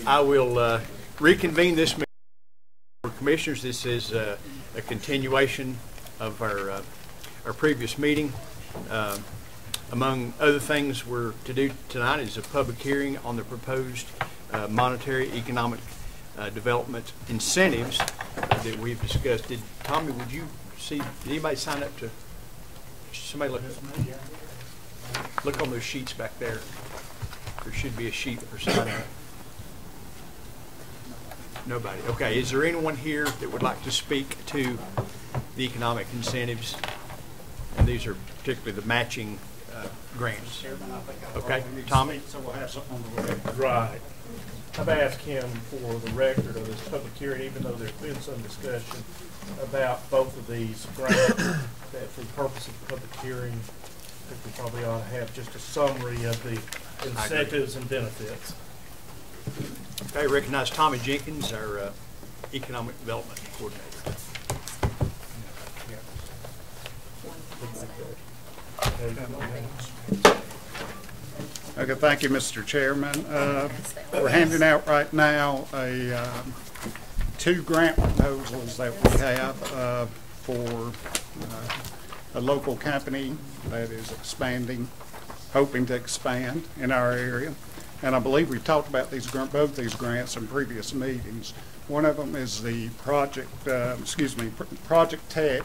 I will reconvene this meeting for commissioners. This is a continuation of our previous meeting. Among other things we're to do tonight is a public hearing on the proposed monetary economic development incentives that we've discussed. Tommy, would you see, did anybody sign up to, somebody look on those sheets back there. There should be a sheet for signing up. Nobody. Okay. Is there anyone here that would like to speak to the economic incentives? And these are particularly the matching grants. Okay. Tommy? So we'll have something on the record. Right. I've asked him for the record of this public hearing, even though there's been some discussion about both of these grants, that for the purpose of the public hearing, I think we probably ought to have just a summary of the incentives and benefits. Okay, recognize Tommy Jenkins, our Economic Development Coordinator. Okay, thank you, Mr. Chairman. We're handing out right now two grant proposals that we have for a local company that is expanding, hoping to expand in our area. And I believe we've talked about both these grants in previous meetings. One of them is the Project Tech,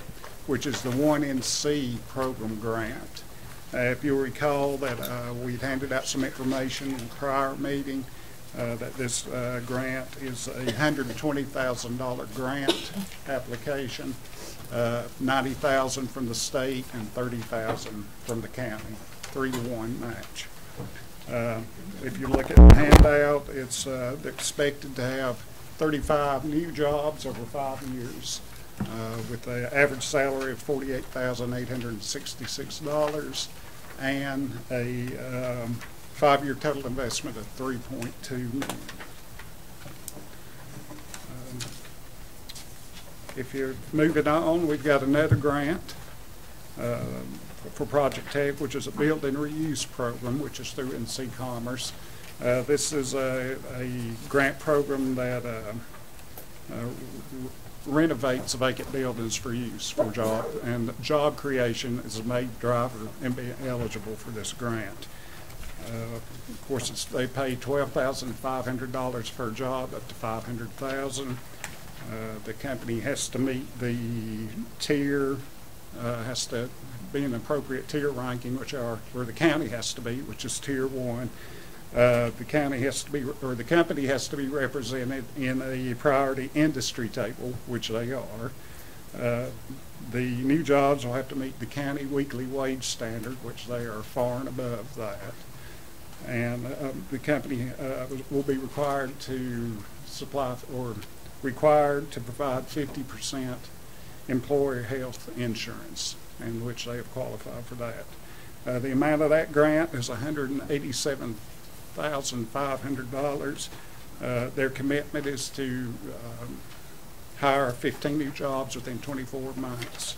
which is the 1NC program grant. If you'll recall that we'd handed out some information in the prior meeting that this grant is a $120,000 grant application, $90,000 from the state and $30,000 from the county, 3-to-1 match. If you look at the handout, it's expected to have 35 new jobs over 5 years with an average salary of $48,866 and a 5-year total investment of $3.2 million. If you're moving on, we've got another grant for Project Tech, which is a build and reuse program, which is through NC Commerce. This is a grant program that renovates vacant buildings for use for job, and job creation is a main driver in being eligible for this grant. Of course, they pay $12,500 per job, up to $500,000. The company has to meet the tier, has to be an appropriate tier ranking, where the county has to be, which is tier 1. The county has to be, or the company has to be represented in a priority industry table, which they are. The new jobs will have to meet the county weekly wage standard, which they are far and above that. And the company will be required to supply or required to provide 50% employer health insurance, in which they have qualified for that. The amount of that grant is $187,500. Their commitment is to hire 15 new jobs within 24 months.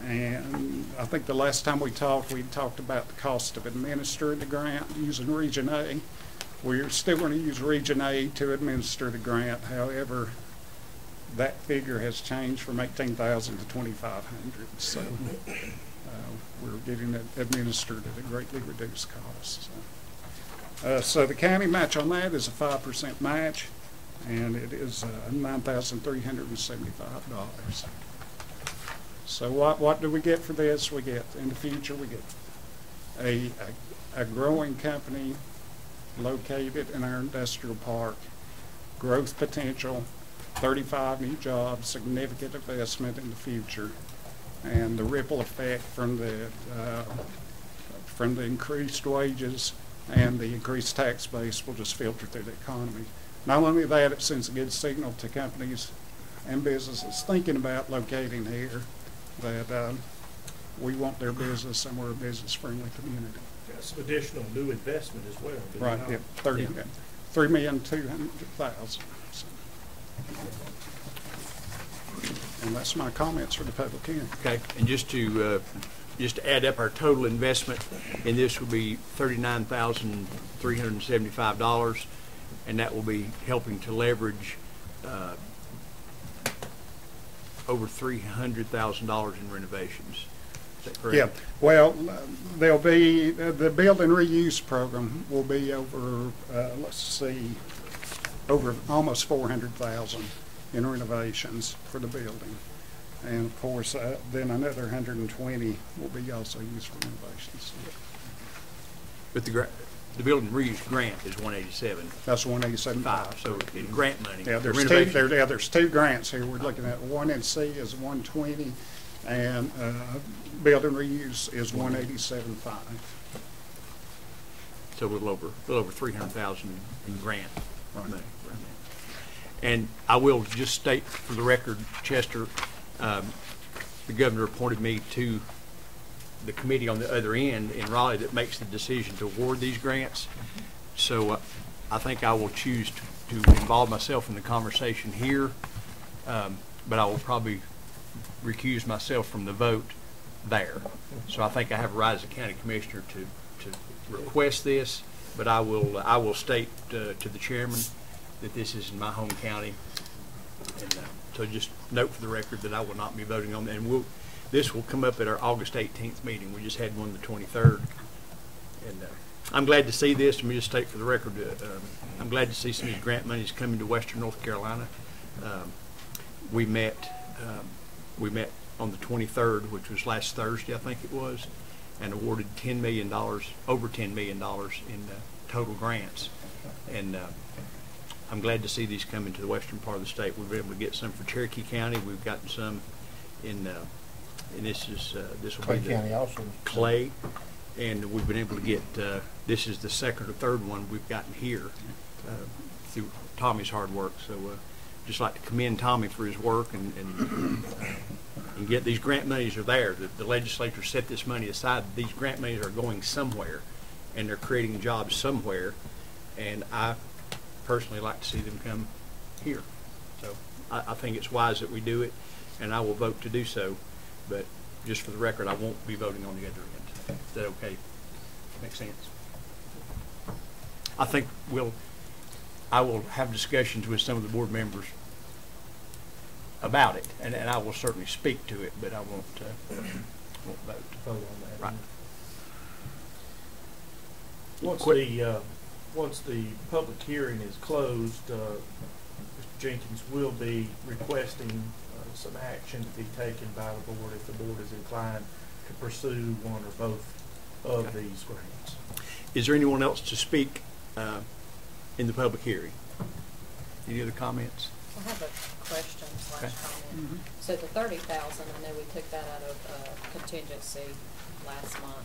And I think the last time we talked about the cost of administering the grant using Region A. We're still going to use Region A to administer the grant. However, that figure has changed from $18,000 to $2,500. So we're getting it administered at a greatly reduced cost. So the county match on that is a 5% match, and it is $9,375. So what do we get for this? We get, in the future, we get a growing company located in our industrial park, growth potential, 35 new jobs, significant investment in the future, and the ripple effect from the increased wages and the increased tax base will just filter through the economy. Not only that, it sends a good signal to companies and businesses thinking about locating here that we want their business and we're a business-friendly community. Got some additional new investment as well. Right, yeah, $3,200,000. So. And that's my comments for the public hearing. Okay, and just to just to add up our total investment in this will be $39,375, and that will be helping to leverage over $300,000 in renovations. Is that correct? Yeah, well, there'll be, the building reuse program will be over, let's see, over almost 400,000 in renovations for the building. And of course, then another 120 will be also used for renovations. But the building reuse grant is 187. That's 187.5. So in grant money. Yeah, the there's two grants here. We're looking at. One in C is 120, and building reuse is 187.5. So a little over 300,000 in grant money. Right. And I will just state for the record, Chester, the governor appointed me to the committee on the other end in Raleigh that makes the decision to award these grants. So I think I will choose to involve myself in the conversation here, but I will probably recuse myself from the vote there. So I think I have a right as a county commissioner to request this, but I will state to the chairman that this is in my home county, and so just note for the record that I will not be voting on that. And this will come up at our August 18th meeting. We just had one the 23rd, and I'm glad to see this. Let me just state for the record, I'm glad to see some of these grant monies coming to Western North Carolina. We met on the 23rd, which was last Thursday, I think it was, and awarded $10 million, over $10 million in total grants. And I'm glad to see these come into the western part of the state. We've been able to get some for Cherokee County. We've gotten some in, and this will Clay be County also. Clay, and we've been able to get, this is the second or third one we've gotten here through Tommy's hard work. So just like to commend Tommy for his work and get these grant monies are there. The legislature set this money aside. These grant monies are going somewhere, and they're creating jobs somewhere, and I personally like to see them come here. So I think it's wise that we do it, and I will vote to do so. But just for the record, I won't be voting on the other end. Is that okay? Makes sense? I think I will have discussions with some of the board members about it, and I will certainly speak to it, but I won't vote Vote on that. Right. Once the public hearing is closed, Mr. Jenkins will be requesting some action to be taken by the board if the board is inclined to pursue one or both of these grants. Is there anyone else to speak in the public hearing? Any other comments? I have a question / Okay. comment. So the 30,000, I know we took that out of contingency last month.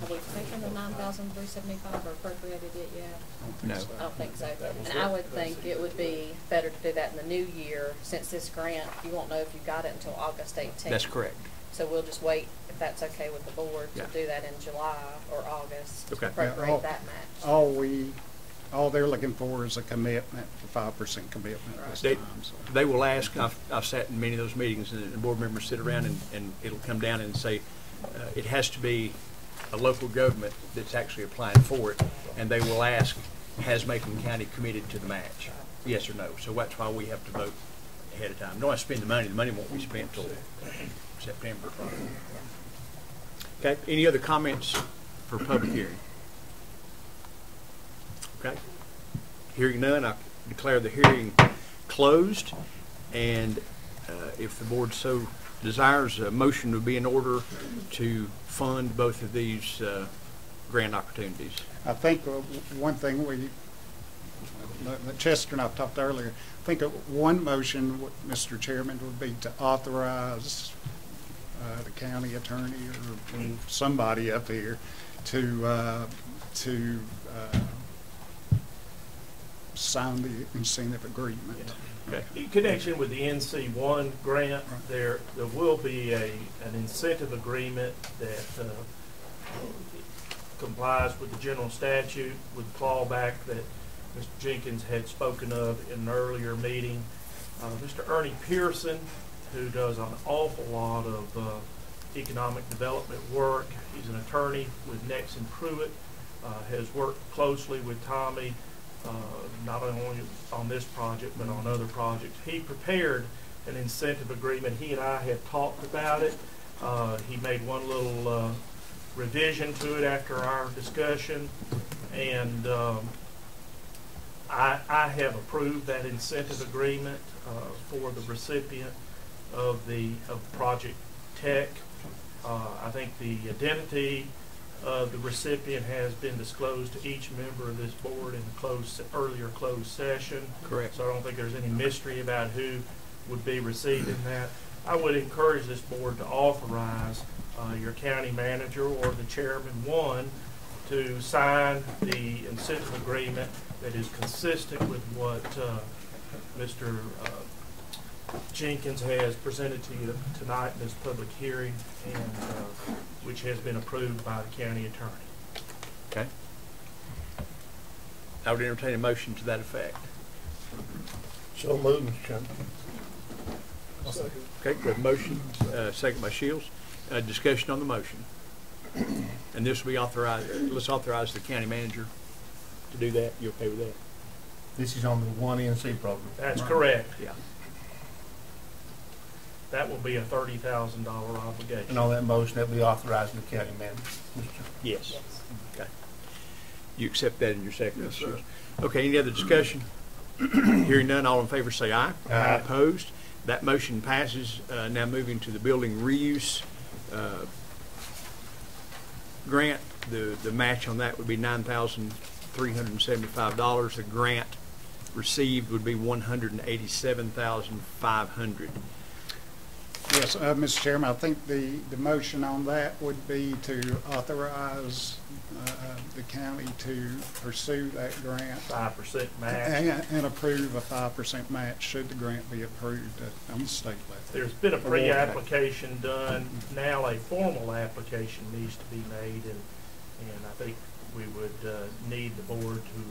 Have we taken the 9,375 or appropriated it yet? No. I don't think so. That was And I would think it would be better to do that in the new year, since this grant, you won't know if you got it until August 18th. That's correct. So we'll just wait, if that's okay with the board, to Yeah. do that in July or August. Okay. Appropriate that match. All they're looking for is a commitment, a 5% commitment this They, time. So. they will ask, I've sat in many of those meetings, and the board members sit around and it'll come down and say, it has to be a local government that's actually applying for it, and they will ask, has Macon County committed to the match? Yes or no. So that's why we have to vote ahead of time. Don't have to spend the money won't be spent till September. Okay, any other comments for public hearing? Okay, hearing none, I declare the hearing closed, and if the board so desires, a motion would be in order to fund both of these grant opportunities. I think one thing Chester and I talked earlier, I think one motion, Mr. Chairman, would be to authorize the county attorney or somebody up here to sign the incentive agreement. Okay. In connection with the NC1 grant, there will be an incentive agreement that complies with the general statute with clawback that Mr. Jenkins had spoken of in an earlier meeting. Mr. Ernie Pearson, who does an awful lot of economic development work. He's an attorney with Nex and Pruitt, has worked closely with Tommy, not only on this project, but on other projects. He prepared an incentive agreement. He and I had talked about it. He made one little revision to it after our discussion, and I have approved that incentive agreement for the recipient of Project Tech. I think the identity of the recipient has been disclosed to each member of this board in the earlier closed session. Correct. So I don't think there's any mystery about who would be receiving that. I would encourage this board to authorize your county manager or the chairman, one, to sign the incentive agreement that is consistent with what Mr. Jenkins has presented to you tonight in this public hearing, and which has been approved by the county attorney. Okay. I would entertain a motion to that effect. So moved, Mr. Chairman. Okay, we have a motion, second by Shields. Discussion on the motion. And this will be authorized, let's authorize the county manager to do that. You okay with that? This is on the one NC program. That's correct. Yeah. That will be a $30,000 obligation. And on that motion, that will be authorizing the county manager, Mr. Chairman. Yes. Yes. Okay. You accept that in your second? Yes, sir. Okay, any other discussion? Hearing none, all in favor say aye. Aye. Opposed? That motion passes. Now moving to the building reuse grant. The match on that would be $9,375. The grant received would be $187,500. Yes, Mr. Chairman, I think the motion on that would be to authorize the county to pursue that grant 5% match. and approve a 5% match should the grant be approved on the state level. There's been a pre-application done. Now a formal application needs to be made, and I think we would need the board to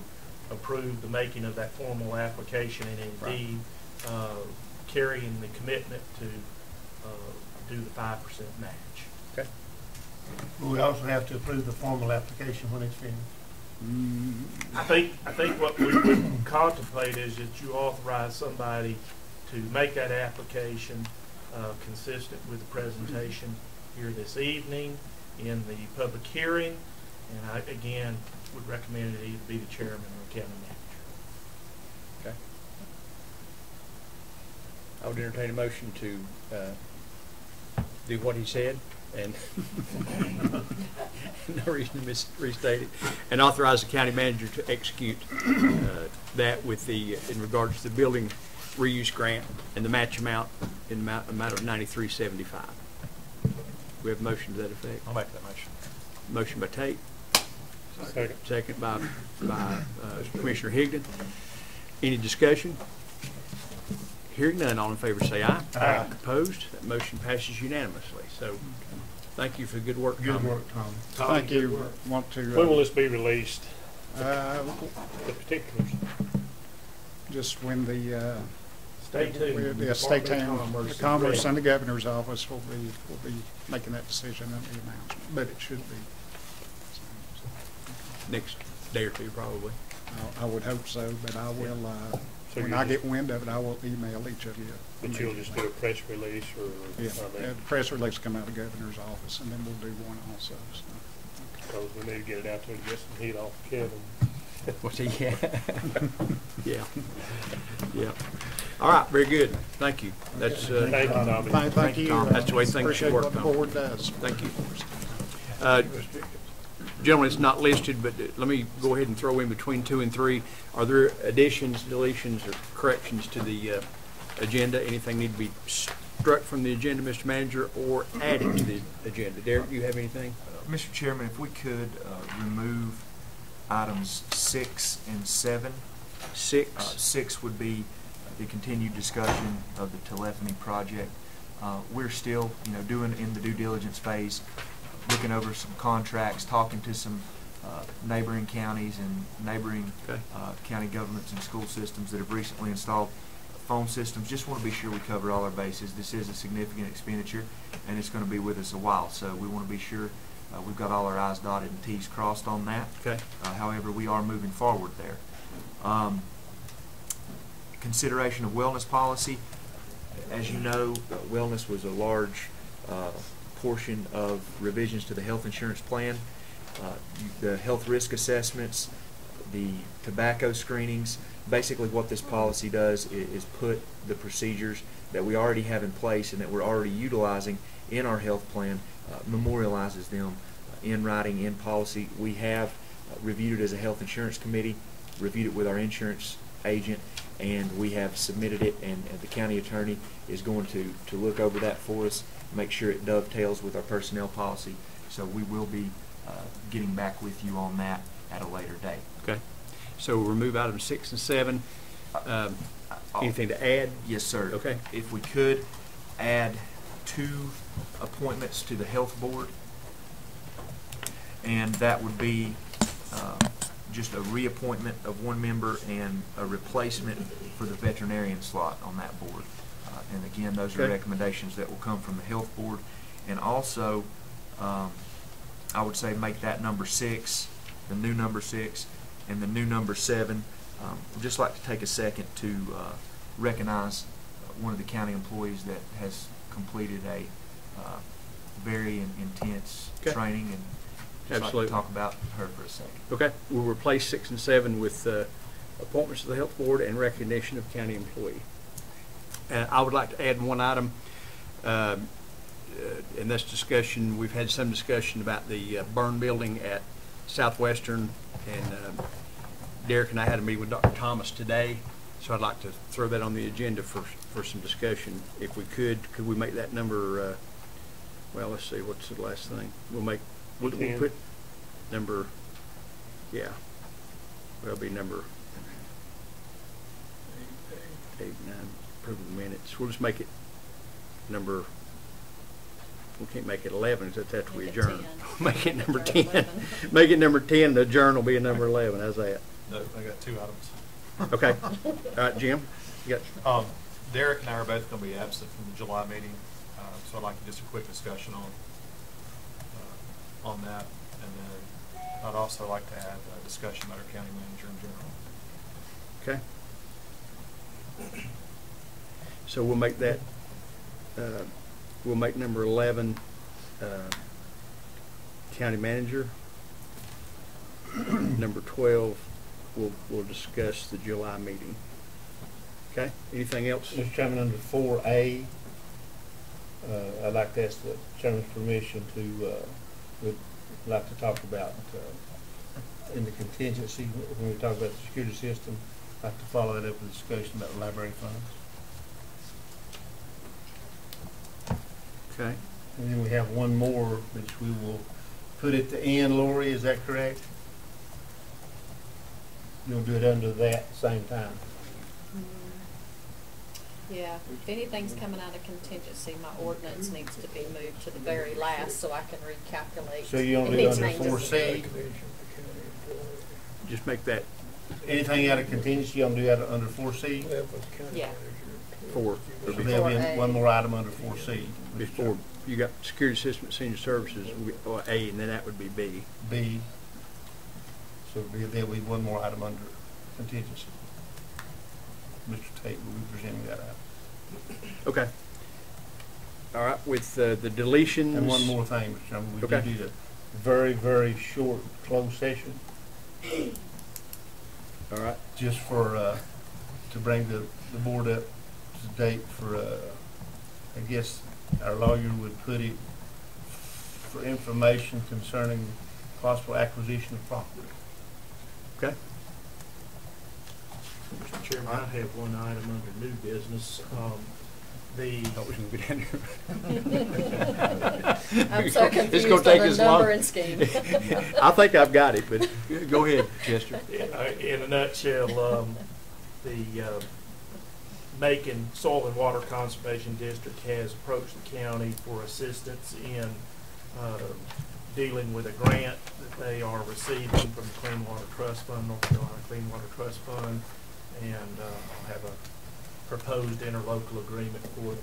approve the making of that formal application and indeed carrying the commitment to do the 5% match. Okay. We also have to approve the formal application when it's finished. I think what we would contemplate is that you authorize somebody to make that application consistent with the presentation here this evening in the public hearing, and I again would recommend it either be the chairman or the county manager. Okay. I would entertain a motion to do what he said, and no reason to restate it, and authorize the county manager to execute that with in regards to the building reuse grant and the match amount in the amount of $93.75. We have a motion to that effect. I'll make that motion. Motion by Tate. Second. Second by Commissioner Higdon. Any discussion? Hearing none, all in favor say aye. Aye. Opposed? That motion passes unanimously. So, thank you for the good work, Good Tom. work, Tom. Thank you. Want to When will this be released, uh, the particulars? just when the Stay tuned. the state Department of town, Commerce the is Commerce ready. and the governor's office will be making that decision and the announcement, but it should be. Next day or two, probably. I would hope so, but I will, So when you I just- get wind of it, I will email each of you. But you'll just do a press release or? Yeah, I mean, the press release come out of the governor's office, and then we'll do one also, so. because we need to get it out there to get some heat off Kevin. What's he? Yeah. Yeah. Yeah. All right, very good. Thank you. That's, Thank you, Tommy. Thank you. That's the way things should Appreciate work, what the Tom. board does. thank you. Gentlemen, it's not listed, but let me go ahead and throw in between 2 and 3. Are there additions, deletions, or corrections to the agenda? Anything need to be struck from the agenda, Mr. Manager, or added to the agenda? Derek, do you have anything? Mr. Chairman, if we could remove items 6 and 7. 6? 6 would be the continued discussion of the telephony project. We're still, doing in the due diligence phase, looking over some contracts, talking to some neighboring counties and neighboring Okay. county governments and school systems that have recently installed phone systems. Just want to be sure we cover all our bases. This is a significant expenditure, and it's going to be with us a while, so we want to be sure we've got all our I's dotted and T's crossed on that. Okay. However, we are moving forward there. Consideration of wellness policy. As you know, wellness was a large portion of revisions to the health insurance plan. The health risk assessments, the tobacco screenings. Basically what this policy does is put the procedures that we already have in place and that we're already utilizing in our health plan, memorializes them in writing, in policy. We have reviewed it as a health insurance committee, reviewed it with our insurance agent, and we have submitted it, and the county attorney is going to look over that for us, make sure it dovetails with our personnel policy. So we will be getting back with you on that at a later date. Okay. So we'll remove items 6 and 7. Anything to add? Yes, sir. Okay. If we could add 2 appointments to the health board, and that would be just a reappointment of 1 member and a replacement for the veterinarian slot on that board. And again, those are Okay. recommendations that will come from the health board. And also, I would say make that number 6, the new number 6, and the new number 7. I'd just like to take a second to recognize one of the county employees that has completed a very intense Okay. training, and just like Absolutely. to talk about her for a second. Okay. We'll replace 6 and 7 with appointments to the health board and recognition of county employee. I would like to add 1 item, in this discussion. We've had some discussion about the burn building at Southwestern, and Derek and I had a meeting with Dr. Thomas today, so I'd like to throw that on the agenda for some discussion. If we could we make that number, well, let's see, what's the last thing? We'll 10. put number, yeah, it'll be number 8, 9, approval of minutes. We'll just make it number, we can't make it 11, because that's after we Make it adjourn. 10. Make it number Or 10. 11. Make it number 10, the adjourn will be a number 11. How's that? No, I got 2 items. Okay. All right, Jim? You got, Derek and I are both going to be absent from the July meeting, so I'd like just a quick discussion on that, and then I'd also like to add a discussion about our county manager in general. okay. So we'll make that, we'll make number 11 county manager. Number 12, we'll discuss the July meeting. Okay, anything else? Mr. Chairman, under 4A, I'd like to ask the Chairman's permission to, we'd like to talk about, in the contingency, when we talk about the security system, I'd like to follow that up with a discussion about library funds. Okay. And then we have 1 more, which we will put at the end. Lori, is that correct? You'll do it under that same time. Yeah, if anything's coming out of contingency, my ordinance needs to be moved to the very last so I can recalculate. So you don't do any it under changes. 4C? Just make that Anything out of contingency, you don't do that under 4C? Yeah, 4. So there'll be 1 more item under 4C. Before, you got security system at senior services, or A, and then that would be B. B. So there'll be 1 more item under contingency. Mr. Tate will be presenting that out. Okay. All right, with the deletions. And 1 more thing, Mr. Chairman, we Okay. did a very, very short closed session, All right. just for, to bring the board up to date for, I guess our lawyer would put it, for information concerning possible acquisition of property. Okay. Mr. Chairman, I have 1 item under new business. Thought we was gonna be down here. I'm so It's confused gonna on take the us long. numbering scheme. I think I've got it, but go ahead, Chester. In a nutshell, the Macon Soil and Water Conservation District has approached the county for assistance in dealing with a grant that they are receiving from the Clean Water Trust Fund, North Carolina Clean Water Trust Fund, and I'll have a proposed interlocal agreement for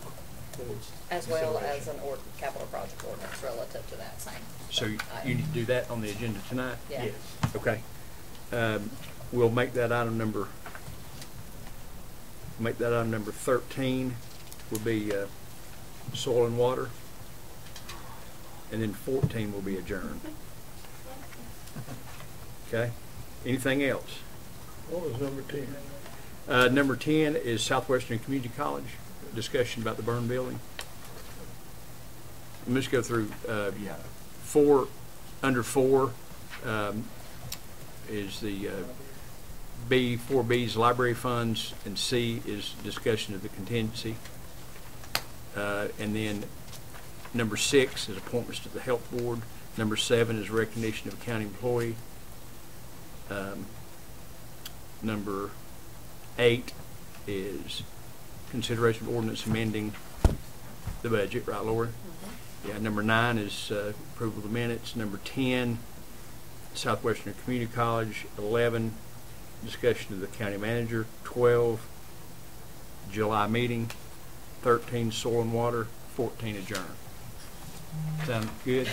As well as consideration. an capital project ordinance relative to that same. So you need to do that on the agenda tonight? Yeah. Yes. Okay. We'll make that item number 13 will be soil and water, and then 14 will be adjourned. Okay? Anything else? What was number 10? Number 10 is Southwestern Community College, discussion about the burn building. Let me just go through Yeah. under 4 is the B, 4B's library funds, and C is discussion of the contingency. And then number 6 is appointments to the health board. Number 7 is recognition of a county employee. Number 8 is consideration of ordinance amending the budget, right, Laura? Yeah, number 9 is approval of the minutes. Number 10, Southwestern Community College. 11, discussion of the county manager. 12, July meeting. 13, soil and water. 14, adjourn. Sound good?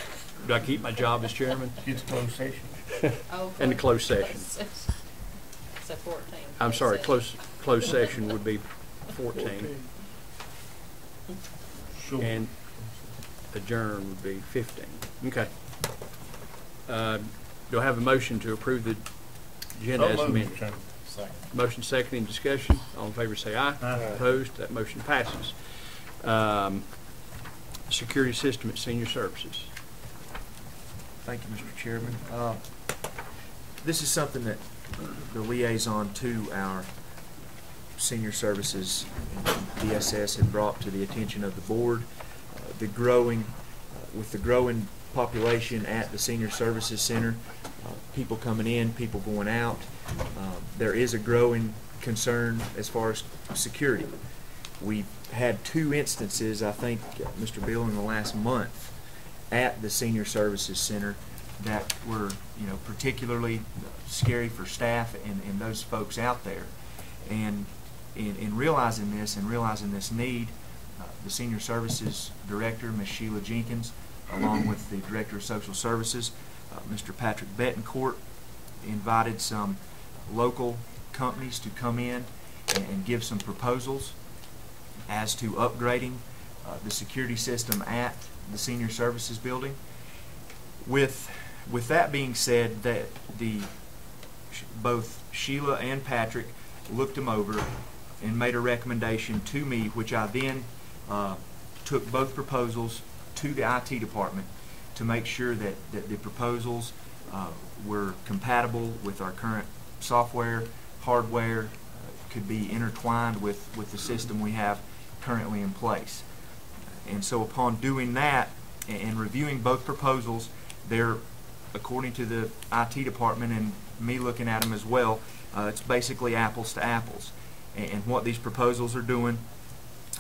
Do I keep my job as chairman? It's closed session. Oh, And the closed session. So 14. I'm sorry, closed closed session would be 14. Sure. And adjourn would be 15. Okay. Do I have a motion to approve the agenda as amended? Second. Motion second in discussion. All in favor say aye. Aye. Opposed? That motion passes. Security system at senior services. Thank you, Mr. Chairman. This is something that the liaison to our senior services DSS had brought to the attention of the board. With the growing population at the senior services center, people coming in, people going out, there is a growing concern as far as security. We've had 2 instances, I think, Mr. Bill, in the last month at the senior services center that were, particularly scary for staff and those folks out there. And in realizing this and realizing this need, the senior services director, Ms. Sheila Jenkins, along with the director of social services, Mr. Patrick Betancourt, invited some local companies to come in and give some proposals as to upgrading the security system at the senior services building. With that being said, that both Sheila and Patrick looked them over and made a recommendation to me, which I then took both proposals to the IT department to make sure that the proposals were compatible with our current software, hardware, could be intertwined with the system we have currently in place. And so upon doing that and reviewing both proposals, they're, according to the IT department and me looking at them as well, it's basically apples to apples. And what these proposals are doing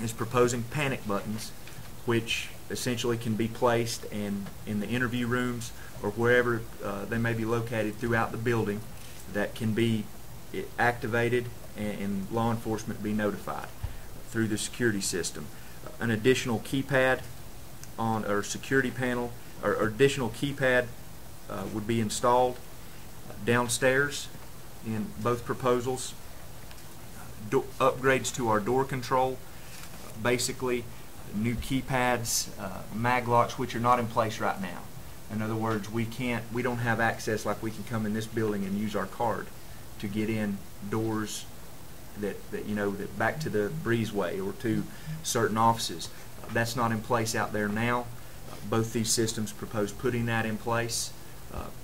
is proposing panic buttons, which essentially can be placed in the interview rooms or wherever they may be located throughout the building, that can be activated and law enforcement be notified through the security system. An additional keypad on our security panel, or additional keypad would be installed downstairs in both proposals. Upgrades to our door control, basically new keypads, mag locks, which are not in place right now. In other words, we don't have access like we can come in this building and use our card to get in doors that back to the breezeway or to certain offices. That's not in place out there now. Both these systems propose putting that in place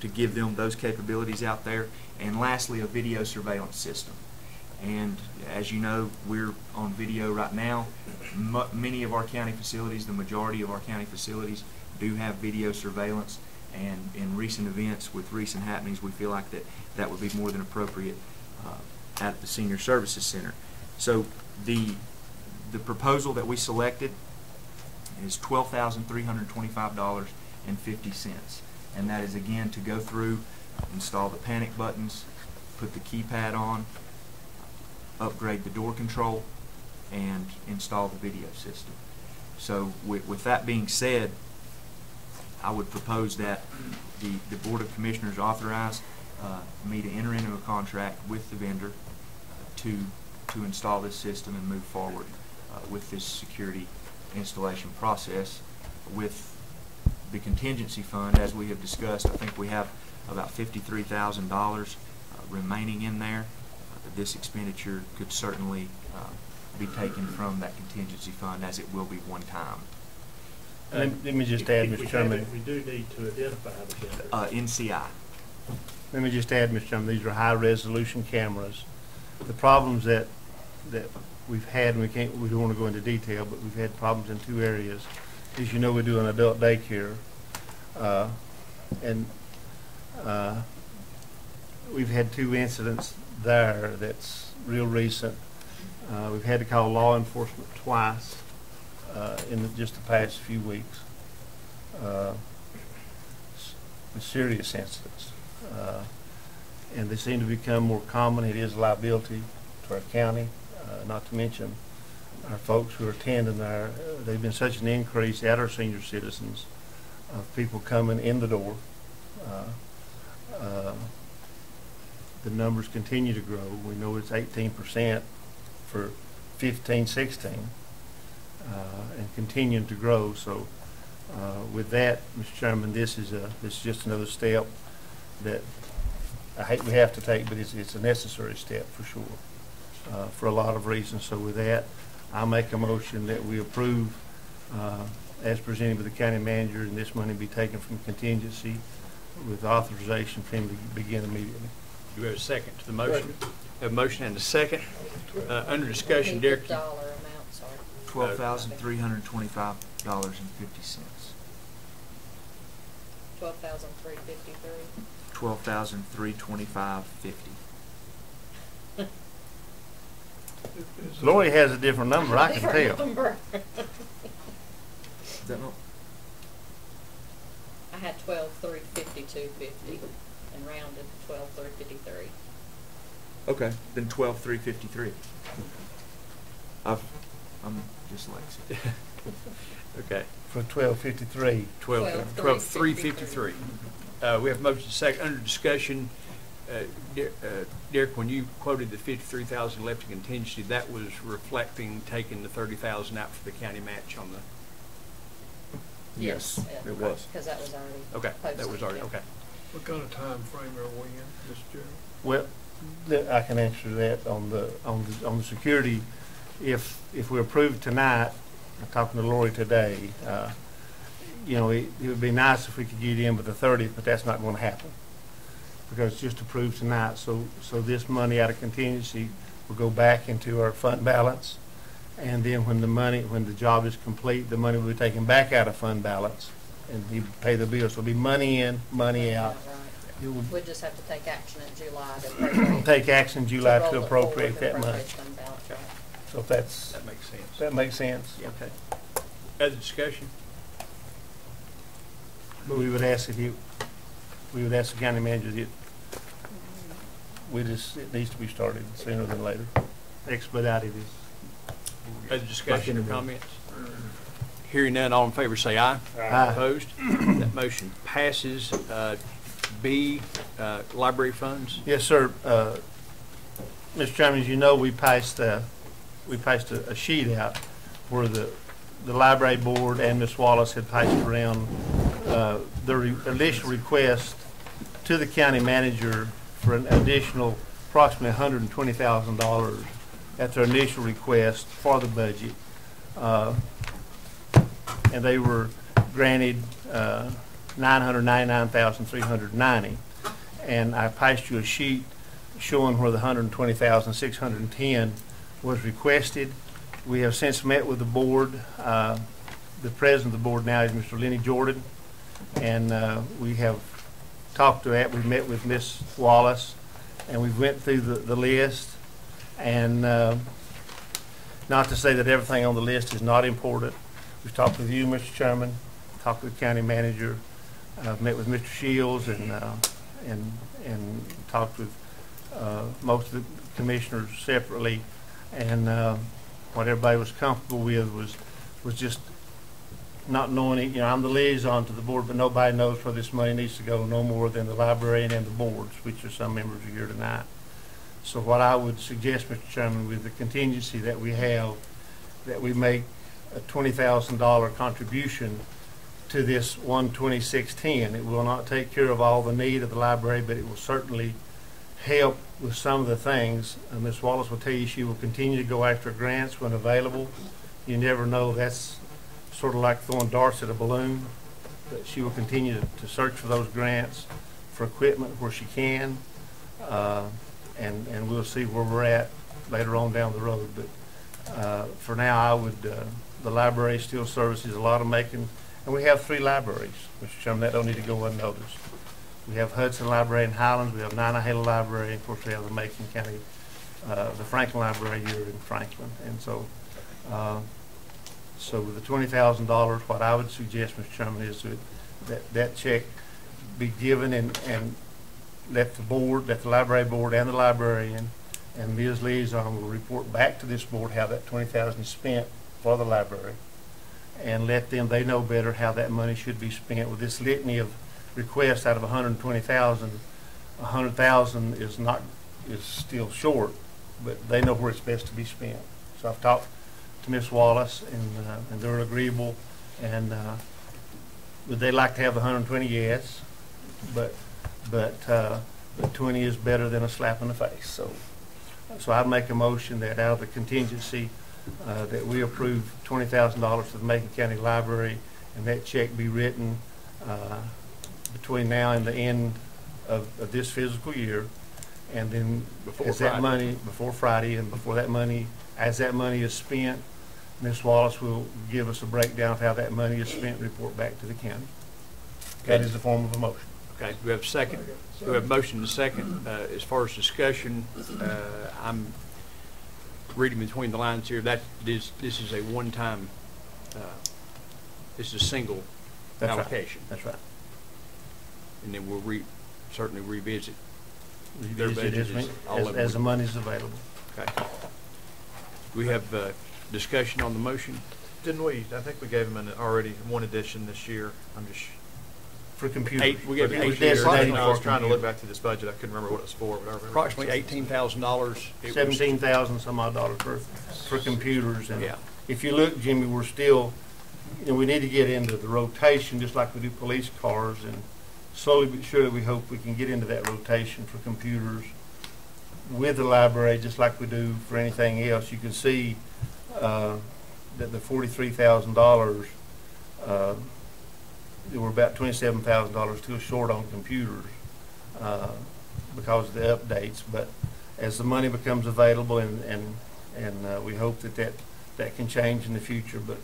to give them those capabilities out there. And lastly, a video surveillance system. And as you know, we're on video right now. Many of our county facilities, the majority of our county facilities, do have video surveillance. And in recent events, with recent happenings, we feel like that would be more than appropriate at the Senior Services Center. So the proposal that we selected is $12,325.50. And that is, again, to go through, install the panic buttons, put the keypad on, upgrade the door control, and install the video system. So with that being said, I would propose that the Board of Commissioners authorize me to enter into a contract with the vendor to install this system and move forward with this security installation process. With the contingency fund, as we have discussed, I think we have about $53,000 remaining in there. This expenditure could certainly be taken from that contingency fund, as it will be one time. Let me just add, Mr. Chairman. We do need to identify the vendor. NCI. Let me just add, Mr. Chairman, these are high-resolution cameras. The problems that we've had, and we don't want to go into detail, but we've had problems in two areas. As you know, we do an adult daycare, and we've had two incidents there that's real recent. We've had to call law enforcement twice in just the past few weeks. Serious incidents. And they seem to become more common. It is a liability to our county, not to mention our folks who are attending there. There's been such an increase at our senior citizens of people coming in the door. The numbers continue to grow. We know it's 18% for 15, 16, and continuing to grow. So with that, Mr. Chairman, this is just another step that I hate we have to take, but it's a necessary step for sure, for a lot of reasons. So with that, I'll make a motion that we approve as presented by the county manager, and this money be taken from contingency with authorization for him to begin immediately. Do we have a second to the motion? Have a motion and a second. Under discussion, Derek. Dollar amount, sorry. $12,325.50. $12,353. $12,325.50. Lori has a different number, I can tell. Number. Is that not? I had 12,352.50 and rounded 12,353. Okay, then 12,353. I'm dyslexic. Okay. For 1253. 12,353. We have a motion second. Under discussion, Derek, when you quoted the $53,000 left in contingency, that was reflecting taking the $30,000 out for the county match on the. Yes, it was. Because that was already Okay, posted. that was already yeah. okay. What kind of time frame are we in, Mr. Chairman? Well, I can answer that on the security. If we approve tonight, I'm talking to Lori today, you know, it would be nice if we could get in with the 30th, but that's not going to happen because it's just approved tonight. So this money out of contingency will go back into our fund balance, and then when the job is complete, the money will be taken back out of fund balance, and we pay the bills. So it'll be money in, money out. Right. We'll just have to take action in July to appropriate. Take action in July to roll it appropriate forward that and money. appropriate fund balance, right. So if that's, That makes sense. that makes sense. Yeah. Okay. Other discussion? But we would ask the county manager that it needs to be started sooner than later. Expedited is. Other discussion or comments? Hearing none, all in favor say aye. Aye. Opposed? That motion passes. B, library funds. Yes, sir. Mr. Chairman, as you know, we passed a sheet out where the library board and Ms. Wallace had passed around their initial request to the county manager for an additional approximately $120,000 at their initial request for the budget. And they were granted $999,390. And I passed you a sheet showing where the $120,610 was requested. We have since met with the board. The president of the board now is Mr. Lenny Jordan, and we have talked to that. We've met with Ms. Wallace, and we've went through the list. And not to say that everything on the list is not important. We've talked with you, Mr. Chairman, talked with the county manager. I've met with Mr. Shields and talked with most of the commissioners separately, and what everybody was comfortable with was just not knowing it. You know, I'm the liaison to the board, but nobody knows where this money needs to go no more than the librarian and the boards, which are some members are here tonight. So what I would suggest, Mr. Chairman, with the contingency that we have, that we make a $20,000 contribution to this 12610. It will not take care of all the need of the library, but it will certainly help with some of the things. Ms. Wallace will tell you she will continue to go after grants when available. You never know. That's sort of like throwing darts at a balloon. But she will continue to search for those grants for equipment where she can, and we'll see where we're at later on down the road. But for now, I would, the library still services a lot of Macon, and we have 3 libraries, Mr. Chairman, that don't need to go unnoticed. We have Hudson Library in Highlands, we have Nantahala Library, and of course we have the Macon County, the Franklin Library here in Franklin. And so, so with the $20,000, what I would suggest, Mr. Chairman, is that check be given and let the board, let the library board and the librarian and Ms. Liaison will report back to this board how that $20,000 is spent for the library, and let them, they know better how that money should be spent. With this litany of requests out of 120,000, 100,000 is still short, but they know where it's best to be spent. So I've talked to Ms. Wallace, and they're agreeable, and would they like to have the 120? Yes, but 20 is better than a slap in the face. So I'd make a motion that out of the contingency that we approve $20,000 to the Macon County Library, and that check be written between now and the end of this fiscal year, and then as that money, before Friday, and before that money, as that money is spent, Ms. Wallace will give us a breakdown of how that money is spent and report back to the county. That is the form of a motion. Okay, do we have a second? We have a motion and a second. As far as discussion, I'm reading between the lines here. This is a one-time, this is a single allocation. Right. That's right. And then we'll certainly revisit their Revisit budget as the money's available. Okay. We have discussion on the motion. Didn't we? I think we gave them already one addition this year. I'm just For computers. We gave For 8 designated I was for trying to look computers. back to this budget. I couldn't remember what it was for, but I remember Approximately $18,000. 17,000 some odd dollars for computers. And Yeah. if you look, Jimmy, we're still, we need to get into the rotation just like we do police cars, and slowly but surely we hope we can get into that rotation for computers with the library just like we do for anything else. You can see that the $43,000, we're about $27,000 still short on computers because of the updates. But as the money becomes available, and we hope that can change in the future. But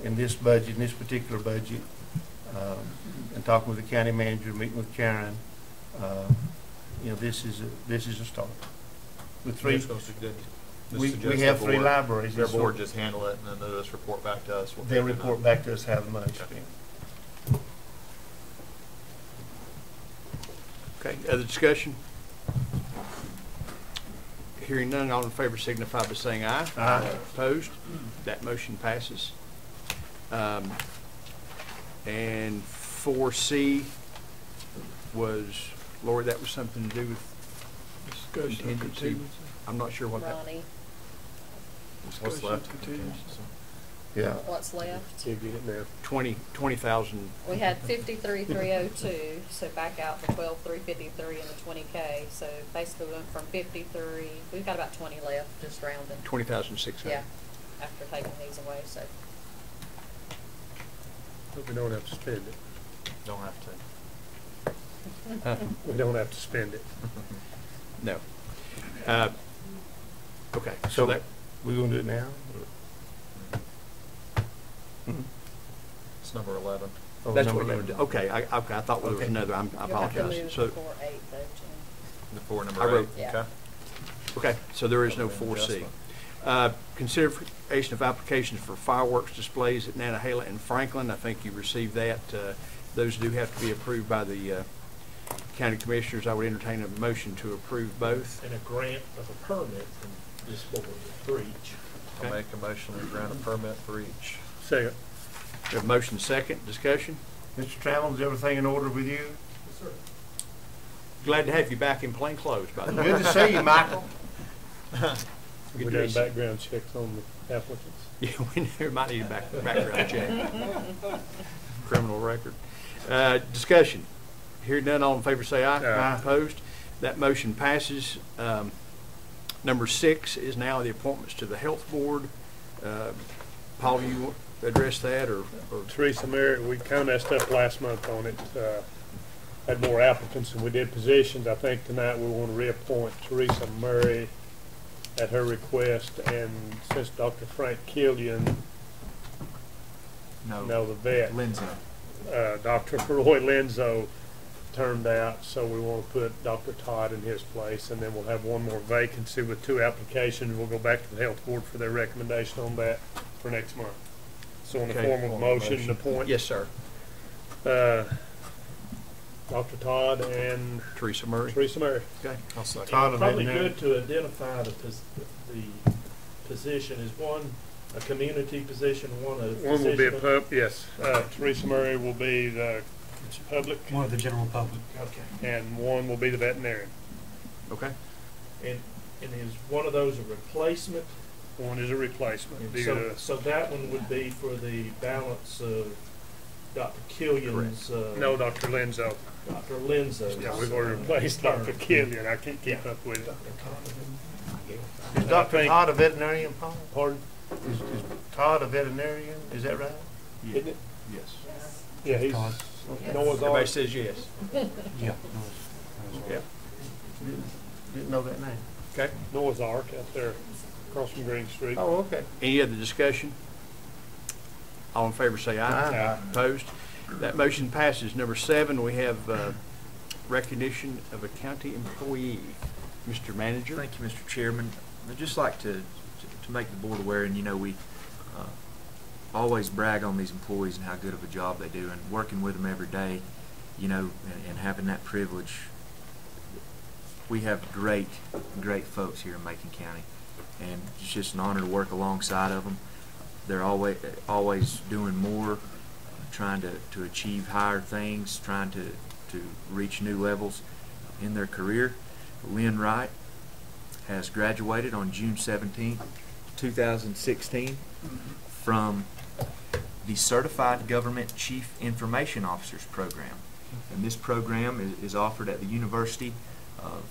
in this budget, in this particular budget, and talking with the county manager, meeting with Karen, this is a start. With 3, we have 3 libraries. Their board just handle it, and then they'll just report back to us. They'll report back to us how the money's spent. Okay, other discussion? Hearing none, all in favor signify by saying aye. Aye. Opposed? That motion passes. And 4C was, Lori, that was something to do with contingency. I'm not sure what that. Ronnie, What's left? Yeah. what's left? Can't get it now. 20,000. We had 53,302, so back out the 12,353 and the 20K. So basically we went from 53, we've got about 20 left, just rounding. 20,600. Yeah, after taking these away, so. But we don't have to spend it. Don't have to. We don't have to spend it. No. Okay, So that, we're going to do it now? It's number 11. Oh, that's number what you 11. would do. Okay, I thought there was Okay. another. I You'll have to apologize. move So, before 8 though, Jim. Before number I 8. wrote- Yeah. Okay. okay, so there is no 4C. Consideration of applications for fireworks displays at Nantahala and Franklin. I think you received that. Those do have to be approved by the county commissioners. I would entertain a motion to approve both. And a grant of a permit from this board for each. I'll make a motion to grant a permit for each. Second. We have a motion second, discussion. Mr. Trammell, is everything in order with you? Yes, sir. Glad to have you back in plain clothes, by the way. Good to see you, Michael. Good We're to doing see you. background checks on the applicants. Yeah, we might need a background check. Criminal record. Discussion. Hearing none, all in favor say aye. Aye. Opposed? That motion passes. Number 6 is now the appointments to the Health Board. Paul, you want to address that, or Teresa Merritt, we kind of messed up last month on it. Had more applicants than we did positions. I think tonight we want to reappoint Teresa Murray at her request, and since Dr. Frank Killian, no, the vet, Lindsay. Dr. Roy Lenzo turned out, so we want to put Dr. Todd in his place, and then we'll have one more vacancy with 2 applications. We'll go back to the Health Board for their recommendation on that for next month. So in the Okay. form of a motion to appoint yes, sir. Dr. Todd and Teresa Murray. Teresa Murray. Okay. I'll second. Todd of Probably Veterinary. good to identify the position. Is one a community position, one a One will be a physician? yes. Teresa Murray will be the public, One of the general public. Okay. and one will be the veterinarian. Okay. And is one of those a replacement? One is a replacement. And Be so that one would be for the balance of Dr. Killian's, no, Dr. Lenzo. Dr. Lindsay's. Yeah, we've already replaced Dr. Killian. I can't keep up with it. Is Dr. Todd a veterinarian, Paul? Pardon? Is Todd a veterinarian? Is that right? Isn't it? Yes. Yeah, he's Todd. Noah's Everybody Ark. says yes. Yeah. Yeah. Didn't know that name. Okay. Noah's Ark out there across from Green Street. Oh, okay. Any other discussion? All in favor say aye. Aye. Opposed? That motion passes. Number 7, we have recognition of a county employee. Mr. Manager. Thank you, Mr. Chairman. I'd just like to make the board aware, and we always brag on these employees and how good of a job they do, and working with them every day, and having that privilege. We have great folks here in Macon County, and it's just an honor to work alongside of them. They're always doing more, trying to achieve higher things, trying to reach new levels in their career. Lynn Wright has graduated on June 17, 2016 from the Certified Government Chief Information Officers Program. And this program is offered at the University of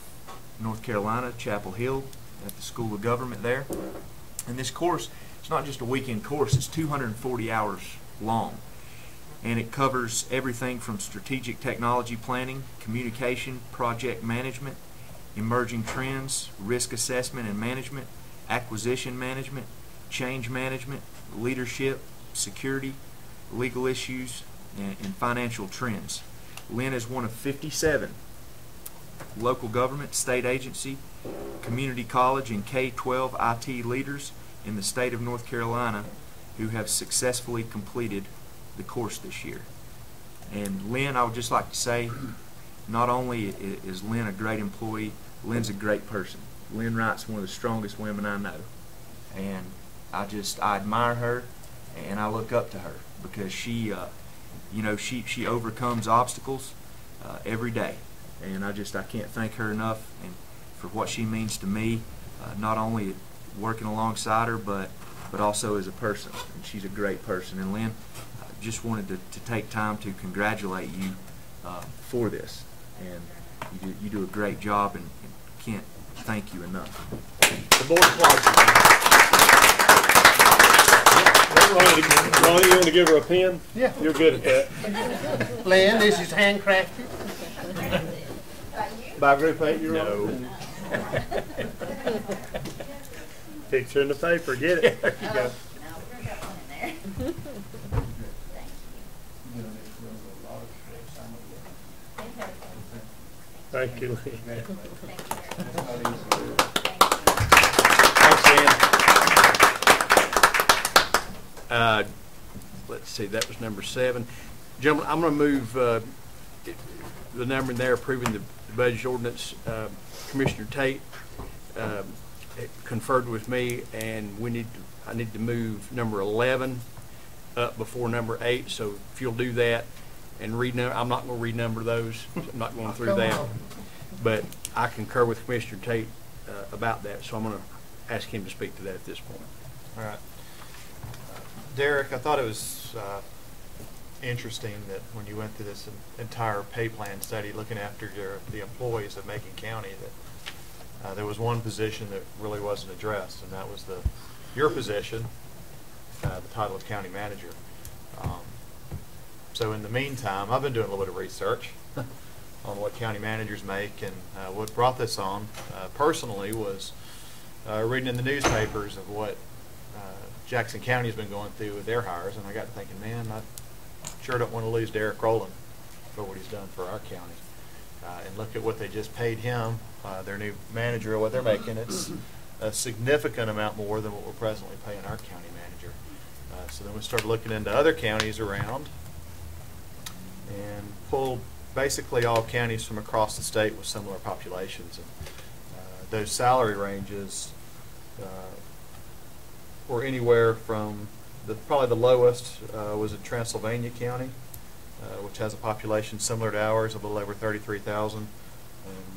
North Carolina, Chapel Hill, at the School of Government there. And this course, it's not just a weekend course, it's 240 hours long. And it covers everything from strategic technology planning, communication, project management, emerging trends, risk assessment and management, acquisition management, change management, leadership, security, legal issues, and financial trends. Lynn is one of 57 local government, state agency, community college, and K-12 IT leaders in the state of North Carolina who have successfully completed the course this year. And Lynn, I would just like to say, not only is Lynn a great employee, Lynn's a great person. Lynn Wright's one of the strongest women I know, and I admire her, and I look up to her because she overcomes obstacles every day, and I can't thank her enough and for what she means to me, not only working alongside her, but also as a person. And she's a great person. And Lynn, I just wanted to take time to congratulate you for this, and you do a great job, and can't thank you enough. The board applauds Ronnie, you want to give her a pen? Yeah. You're good at that. Lynn, this is handcrafted. By a group of 8-year-olds? No. Picture in the paper, get it. There you go. Thank you, Lynn. Thanks, Dan. Let's see, that was number 7. Gentlemen, I'm going to move the number in there approving the budget ordinance. Commissioner Tate conferred with me, and I need to move number 11 up before number 8. So if you'll do that and I'm not going to renumber those. I'm not going through that. But I concur with Commissioner Tate about that, so I'm going to ask him to speak to that at this point. All right. Derek, I thought it was interesting that when you went through this entire pay plan study looking after the employees of Macon County, that there was one position that really wasn't addressed, and that was your position, the title of county manager. So in the meantime, I've been doing a little bit of research on what county managers make, and what brought this on personally was reading in the newspapers of what Jackson County has been going through with their hires, and I got to thinking, man, I sure don't want to lose Derek Rowland for what he's done for our county. And look at what they just paid him, their new manager, what they're making. It's a significant amount more than what we're presently paying our county manager. So then we started looking into other counties around and pulled basically all counties from across the state with similar populations. And those salary ranges were anywhere from probably the lowest was in Transylvania County, which has a population similar to ours, a little over 33,000, and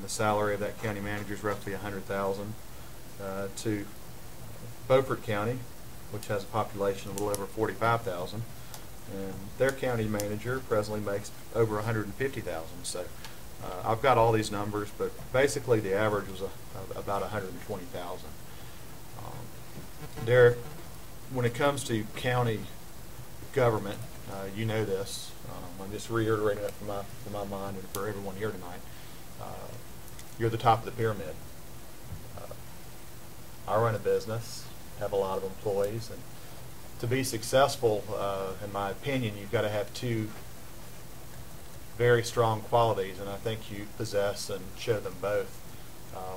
the salary of that county manager is roughly 100,000. To Beaufort County, which has a population of a little over 45,000, and their county manager presently makes over 150,000. So I've got all these numbers, but basically the average was about 120,000. Derek, when it comes to county government, you know this. I'm just reiterating it for my mind and for everyone here tonight. You're the top of the pyramid. I run a business, have a lot of employees, and to be successful, in my opinion, you've got to have two very strong qualities, and I think you possess and show them both.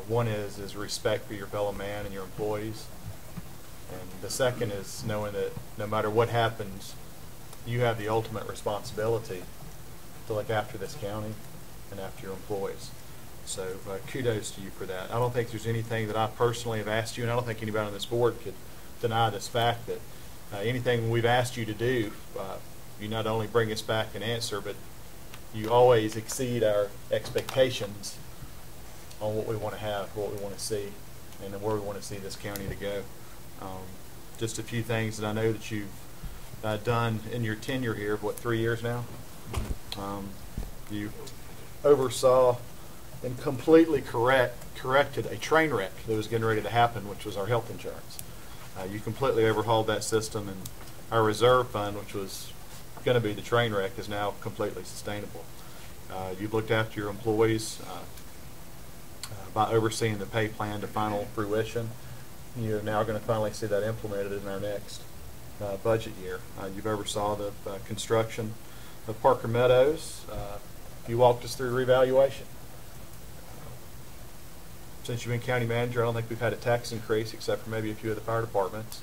One is respect for your fellow man and your employees, and the second is knowing that no matter what happens, you have the ultimate responsibility to look after this county and after your employees. So kudos to you for that. I don't think there's anything that I personally have asked you, and I don't think anybody on this board could deny this fact that anything we've asked you to do, you not only bring us back an answer, but you always exceed our expectations on what we want to have, what we want to see, and where we want to see this county to go. Just a few things that I know that you've done in your tenure here, what, 3 years now? You oversaw and completely corrected a train wreck that was getting ready to happen, which was our health insurance. You completely overhauled that system, and our reserve fund, which was going to be the train wreck, is now completely sustainable. You've looked after your employees by overseeing the pay plan to final fruition. You're now going to finally see that implemented in our next budget year. You've oversaw the construction of Parker Meadows. You walked us through revaluation. Since you've been county manager, I don't think we've had a tax increase except for maybe a few of the fire departments.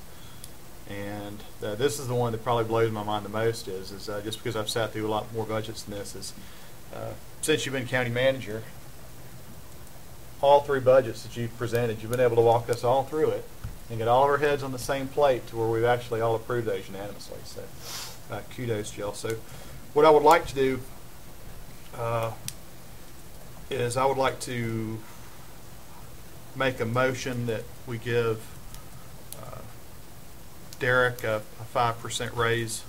And this is the one that probably blows my mind the most is just because I've sat through a lot more budgets than this, is since you've been county manager, all three budgets that you've presented, you've been able to walk us all through it and get all of our heads on the same plate to where we've actually all approved those unanimously. So kudos to y'all. So what I would like to do is I would like to make a motion that we give Derek a 5% raise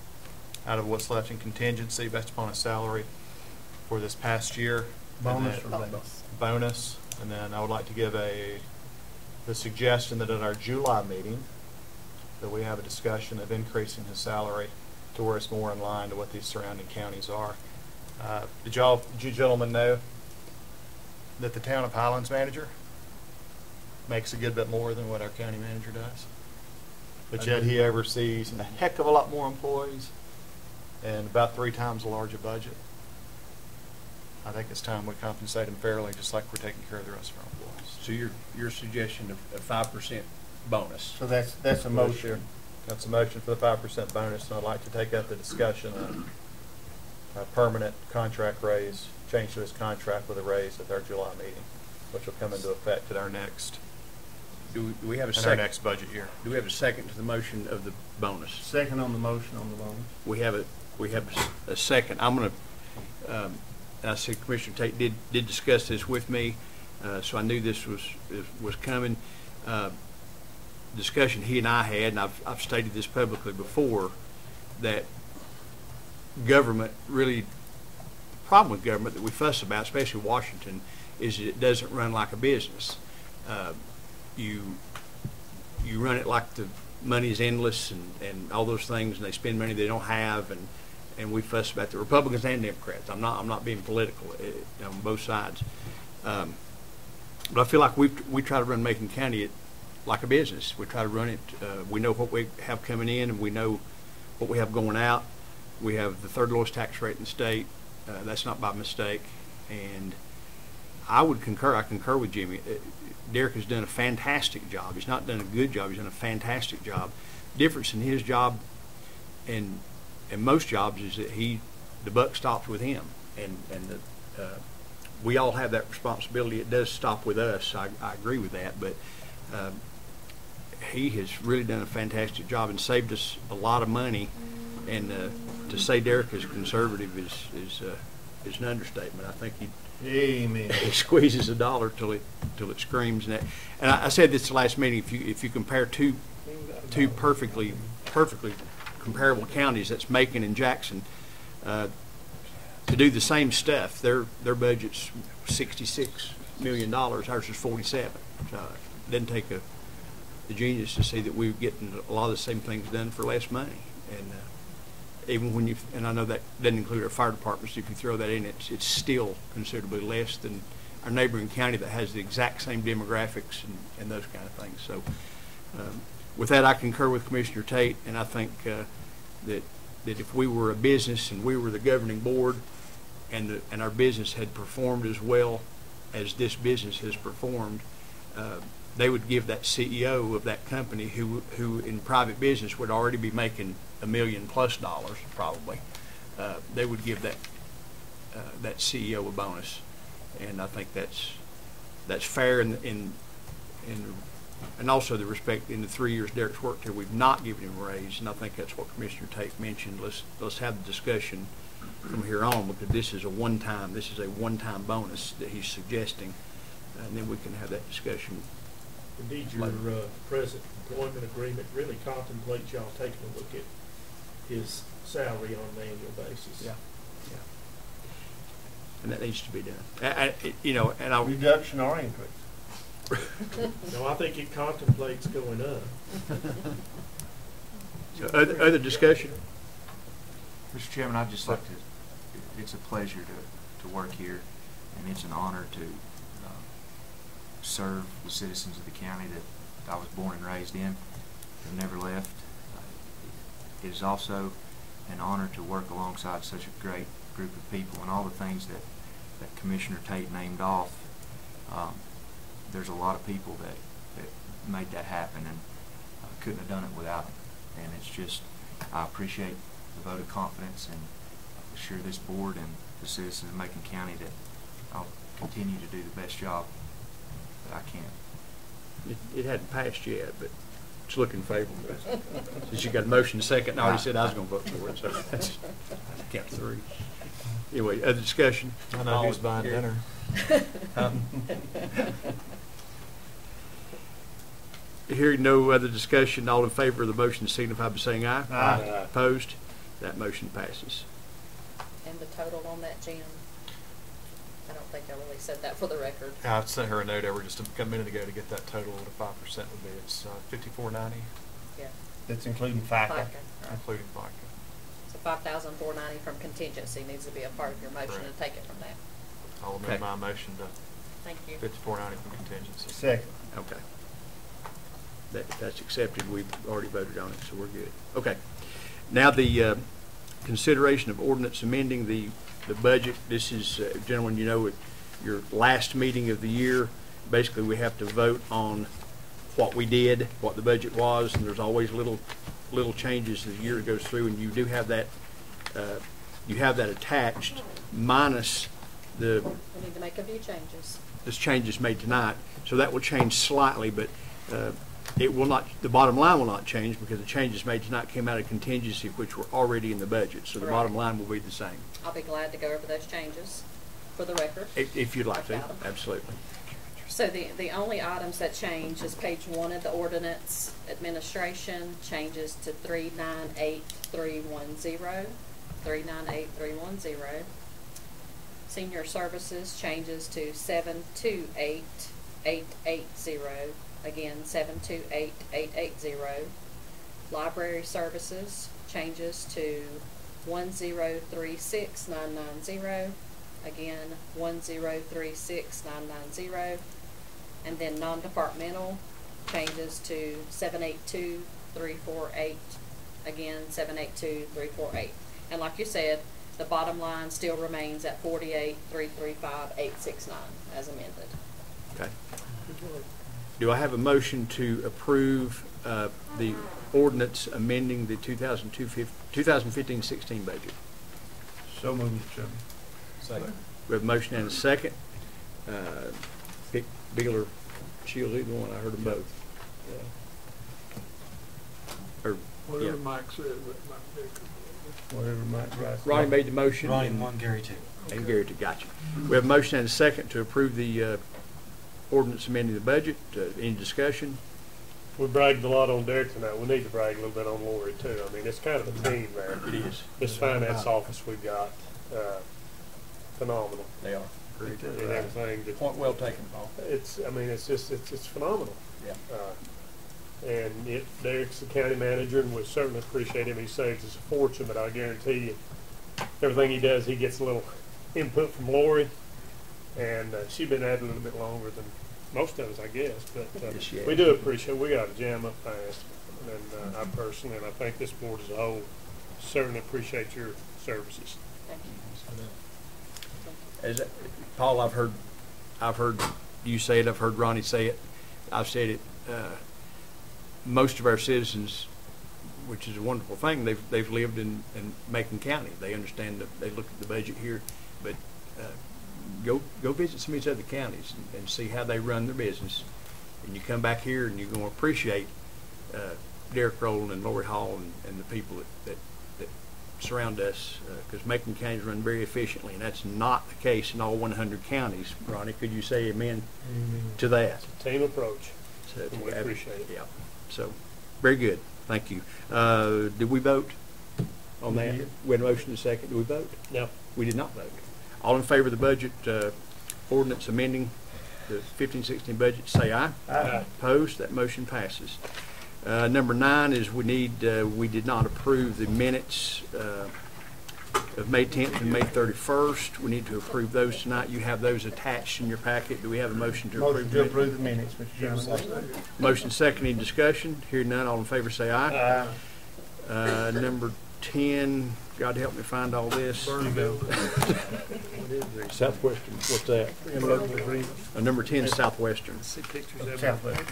out of what's left in contingency based upon his salary for this past year. Bonus And or then- base? Bonus. And then I would like to give the suggestion that at our July meeting that we have a discussion of increasing his salary to where it's more in line to what these surrounding counties are. Did you gentlemen know that the town of Highlands manager makes a good bit more than what our county manager does? But yet he oversees a heck of a lot more employees and about 3 times a larger budget. I think it's time we compensate him fairly, just like we're taking care of the rest of our employees. So your suggestion of a 5% bonus. So that's a motion. That's a motion for the 5% bonus, and I'd like to take up the discussion on a permanent contract raise, change to his contract with a raise at our July meeting, which will come into effect at our next do we have a in our second? next budget year. Do we have a second to the motion of the bonus? Second on the motion on the bonus. We have a second. I'm going to, I see Commissioner Tate did discuss this with me, so I knew this was coming. Discussion he and I had, and I've stated this publicly before, that government really, the problem with government that we fuss about, especially Washington, is that it doesn't run like a business. You run it like the money is endless and all those things, and they spend money they don't have, and we fuss about the Republicans and Democrats. I'm not being political on both sides, but I feel like we try to run Macon County like a business. We try to run it. We know what we have coming in, and we know what we have going out. We have the third lowest tax rate in the state. That's not by mistake, and I would concur. I concur with Jimmy. Derek has done a fantastic job. He's not done a good job. He's done a fantastic job. The difference in his job and most jobs is that the buck stops with him, and we all have that responsibility. It does stop with us. I agree with that, but he has really done a fantastic job and saved us a lot of money. And to say Derek is conservative is an understatement. I think Amen. he squeezes a dollar till it screams. And I said this the last meeting. If you compare two perfectly comparable counties, that's Macon and Jackson, to do the same stuff, their budget's $66 million. Ours is 47. So it doesn't take a genius to see that we're getting a lot of the same things done for less money. And even when and I know that doesn't include our fire departments, if you throw that in, it's still considerably less than our neighboring county that has the exact same demographics and those kind of things. So with that, I concur with Commissioner Tate, and I think that if we were a business and we were the governing board and our business had performed as well as this business has performed, they would give that CEO of that company, who in private business would already be making $1 million+ probably, they would give that CEO a bonus, and I think that's fair. And also the respect in the 3 years Derek's worked here, we've not given him a raise, and I think that's what Commissioner Tate mentioned. Let's have the discussion from here on, because this is a one-time bonus that he's suggesting, and then we can have that discussion. Indeed, your present employment agreement really contemplates y'all taking a look at his salary on an annual basis. Yeah. And that needs to be done. And I'll Reduction or increase? No, I think it contemplates going up. So other discussion? Mr. Chairman, I'd just like to, it's a pleasure to work here, and it's an honor to serve the citizens of the county that I was born and raised in, have never left. It is also an honor to work alongside such a great group of people, and all the things that Commissioner Tate named off. There's a lot of people that made that happen, and couldn't have done it without them. And it's just, I appreciate the vote of confidence, and assure this board and the citizens of Macon County that I'll continue to do the best job that I can. It hadn't passed yet, but it's looking favorable. Since you got a motion second, I already said I was going to vote for it, so that's count three. Anyway, other discussion? I know who's buying dinner. Hearing no other discussion, all in favor of the motion signify by saying aye. Aye. Opposed? That motion passes. And the total on that, Jim? I don't think I really said that for the record. I sent her a note over just a minute ago to get that total what a 5% would be. It's $54.90, Yeah. That's including FICA. FICA. including FICA. So $5,490 from contingency needs to be a part of your motion to Correct. take it from that. I'll amend Okay. my motion to Thank you. $54.90 from contingency. Second. Okay. That's accepted. We've already voted on it, so we're good. Okay. Now the consideration of ordinance amending the budget. This is, gentlemen, at your last meeting of the year, basically we have to vote on what we did, what the budget was, and there's always little changes as the year goes through, and you do have that attached, minus We need to make a few changes. this change is made tonight, so that will change slightly, but it will not, the bottom line will not change because the changes made tonight came out of contingency, which were already in the budget. So the Correct. bottom line will be the same. I'll be glad to go over those changes for the record. If you'd like to, About 'em. absolutely. So the only items that change is page 1 of the ordinance. Administration changes to 398310, 398310. Senior services changes to 728880, again 728880. Library services changes to 1036990, again 1036990. And then non-departmental changes to 782348, again 782348. And like you said, the bottom line still remains at 48335869 as amended. Okay. Do I have a motion to approve the ordinance amending the 2015-16 budget? So moved, Mr. Chairman. Second. We have a motion and a second. Pick Beal or Shields, either one. I heard them both. Or, Whatever yeah. Mike said, but Mike Dicker. Whatever Mike Rice. Ronnie made the motion. Ronnie and- one, Gary two. And Gary, got you. We have a motion and a second to approve the ordinance amending the budget. Any discussion? We bragged a lot on Derek tonight. We need to brag a little bit on Lori too. I mean, it's kind of a team there. It is. This finance office we've got, phenomenal. They are. Very And good. everything that Point well taken, Paul. it's, I mean, it's just, it's phenomenal. Yeah. And Derek's the county manager, and we certainly appreciate him. He saves us a fortune, but I guarantee you, everything he does, he gets a little input from Lori, and she's been at it a little bit longer than most of us, I guess. But Yes, she has. we do appreciate. We got to jam up fast, and I personally, and I think this board as a whole, certainly appreciate your services. Thank you. As Paul, I've heard you say it. I've heard Ronnie say it. I've said it. Most of our citizens, which is a wonderful thing, they've lived in Macon County. They understand that. They look at the budget here, but go visit some of these other counties and see how they run their business. And you come back here and you're going to appreciate Derek Rowland and Lori Hall and the people that surround us, because Macon County is run very efficiently, and that's not the case in all 100 counties. Ronnie, could you say amen to that? Team approach. So, And we appreciate it. Yeah. So, very good. Thank you. Did we vote on that? Yeah. We had a motion and a second. Did we vote? No. We did not vote. All in favor of the budget ordinance amending the 15-16 budget, say aye. Aye. Opposed? That motion passes. Number 9 is we did not approve the minutes of May 10th and May 31st. We need to approve those tonight. You have those attached in your packet. Do we have a motion to approve? Motion to approve the minutes, Mr. Chairman. Motion second, any discussion? Hearing none, all in favor say aye. Number 10, God help me find all this. Southwestern, what's that? Number 10 is Southwestern. See pictures of Southwest,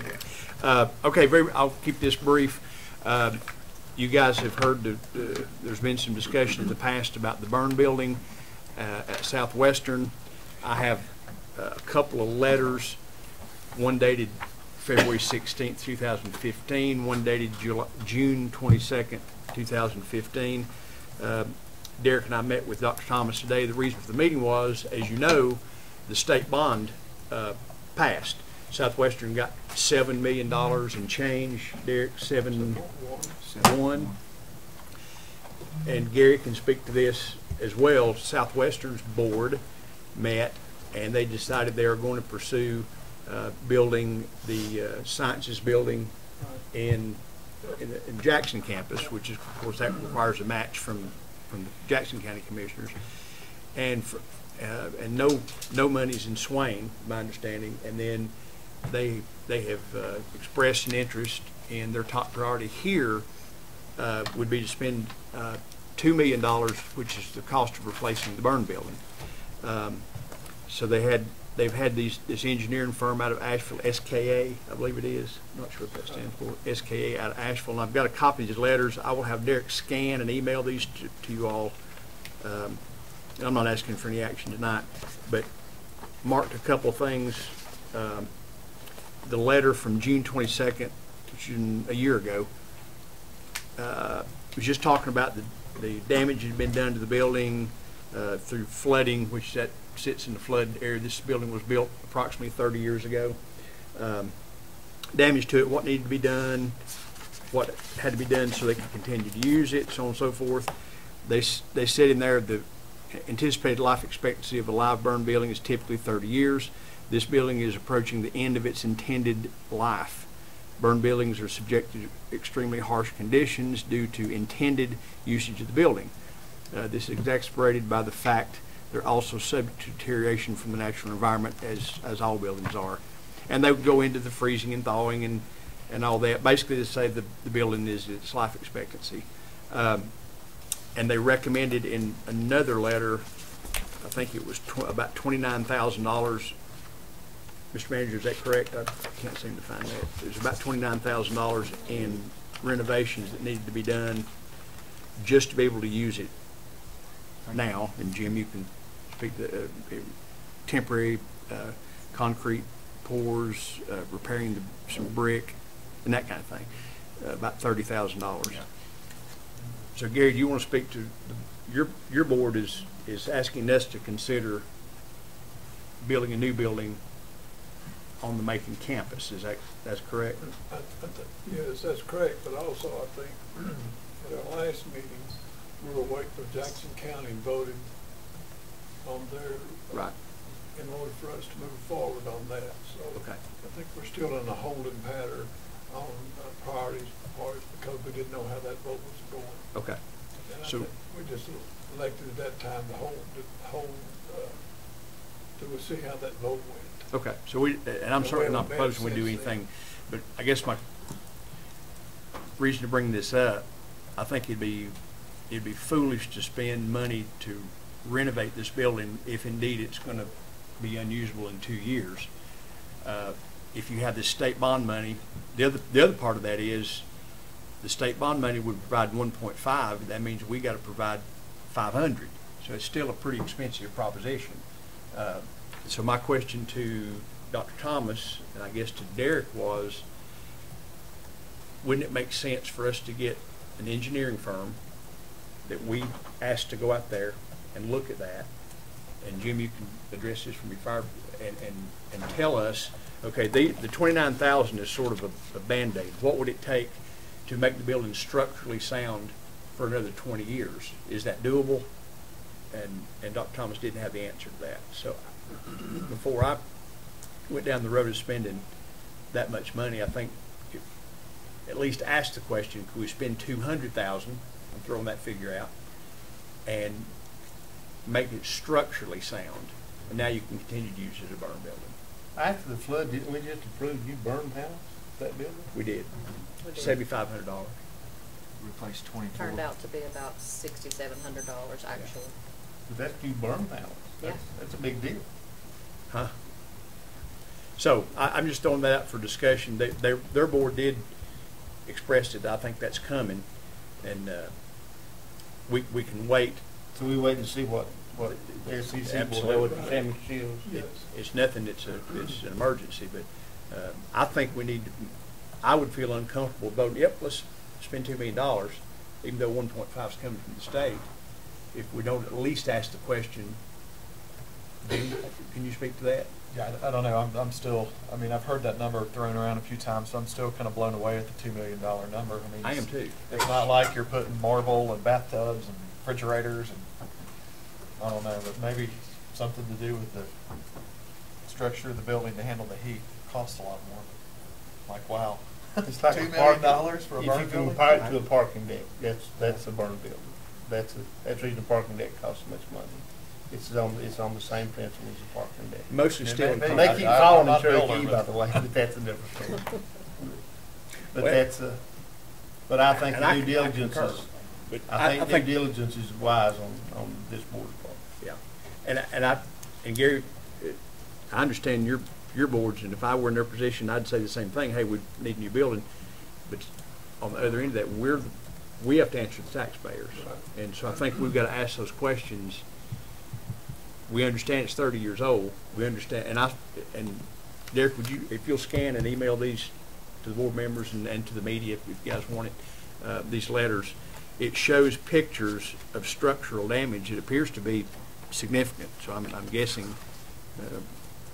Okay, I'll keep this brief. You guys have heard there's been some discussion in the past about the burn building at Southwestern. I have a couple of letters, one dated February 16th, 2015, one dated June 22nd, 2015. Derek and I met with Dr. Thomas today. The reason for the meeting was, as you know, the state bond passed. Southwestern got $7 million in change. Derek, 7.1. And Gary can speak to this as well. Southwestern's board met, and they decided they are going to pursue building the sciences building in the Jackson campus, which is, of course, that requires a match from the Jackson County Commissioners, and no money's in Swain, my understanding. And then they have expressed an interest in their top priority here would be to spend $2 million, which is the cost of replacing the burn building. So they've had this engineering firm out of Asheville, SKA, I believe it is. I'm not sure what that stands for. SKA out of Asheville. And I've got a copy of these letters. I will have Derek scan and email these to you all. I'm not asking for any action tonight, but marked a couple of things. the letter from June 22nd, which is a year ago, was just talking about the damage that had been done to the building through flooding, which that sits in the flood area. This building was built approximately 30 years ago. Damage to it, what needed to be done, what had to be done so they could continue to use it, so on and so forth. They said in there the anticipated life expectancy of a live burn building is typically 30 years. This building is approaching the end of its intended life. Burn buildings are subjected to extremely harsh conditions due to intended usage of the building. This is exacerbated by the fact they're also subject to deterioration from the natural environment, as all buildings are. And they would go into the freezing and thawing and all that, basically to say the building is its life expectancy. And they recommended in another letter, I think it was about $29,000. Mr. Manager, is that correct? I can't seem to find that. There's about $29,000 in renovations that needed to be done just to be able to use it now. And Jim, you can speak to temporary concrete pours, repairing some brick, and that kind of thing. About $30,000. So Gary, do you want to speak to your board is asking us to consider building a new building on the Macon campus? That's correct? Yes, that's correct, but also I think at our last meeting, we were waiting for Jackson County voted on their, Right. in order for us to move forward on that. So Okay. I think we're still in a holding pattern on priorities because we didn't know how that vote was going. Okay. And I So- think we just elected at that time to hold till we see how that vote went. Okay, so and I'm certainly not proposing we do anything, but I guess my reason to bring this up, I think it'd be foolish to spend money to renovate this building if indeed it's going to be unusable in 2 years. If you have this state bond money, the other part of that is the state bond money would provide 1.5. That means we got to provide 500. So it's still a pretty expensive proposition. So my question to Dr. Thomas, and I guess to Derek, was, wouldn't it make sense for us to get an engineering firm that we asked to go out there and look at that? And Jim, you can address this from your fire and tell us, okay, the $29,000 is sort of a Band-Aid. What would it take to make the building structurally sound for another 20 years? Is that doable? And Dr. Thomas didn't have the answer to that. So before I went down the road of spending that much money, I think at least ask the question, could we spend $200,000, I'm throwing that figure out, and make it structurally sound, and now you can continue to use it as a burn building. After the flood, didn't we just approve you burn house, that building? We did. We did. $7,500. Replace 24. Turned out to be about $6,700 actually. But that's you burn house. Yeah. That's a big deal. Huh? So I'm just throwing that out for discussion. Their board did express it. I think that's coming, and we can wait. So we wait and see what SEC will have with the damage shields. It's nothing. It's an emergency, but I think we need to. I would feel uncomfortable voting. Yep, let's spend $2 million, even though 1.5 is coming from the state. If we don't at least ask the question, can you speak to that? Yeah, I don't know. I'm still, I mean, I've heard that number thrown around a few times, so I'm still kind of blown away at the $2 million number. I mean, I am too. It's not like you're putting marble and bathtubs and refrigerators and, I don't know, but maybe something to do with the structure of the building to handle the heat costs a lot more. Like, wow. It's like $2 a million parking, for a if burn you building? compare it to a parking deck, that's a burn building. That's the reason a parking deck costs so much money. It's on the same principle as a parking deck. Mostly still in may be. They concrete. keep I'm calling not it a builder, Cherokee, by but- the way, but that's a different story. But Well, that's but I think and the I due diligence concur. is, But I think due diligence is wise on this board's part. Yeah, and Gary, I understand your boards, and if I were in their position, I'd say the same thing. Hey, we need a new building, but on the other end of that, we have to answer the taxpayers, and so I think we've got to ask those questions. We understand it's 30 years old. We understand, and Derek, would you, if you'll scan and email these to the board members and to the media, if you guys want it, these letters, it shows pictures of structural damage. It appears to be significant, so I'm guessing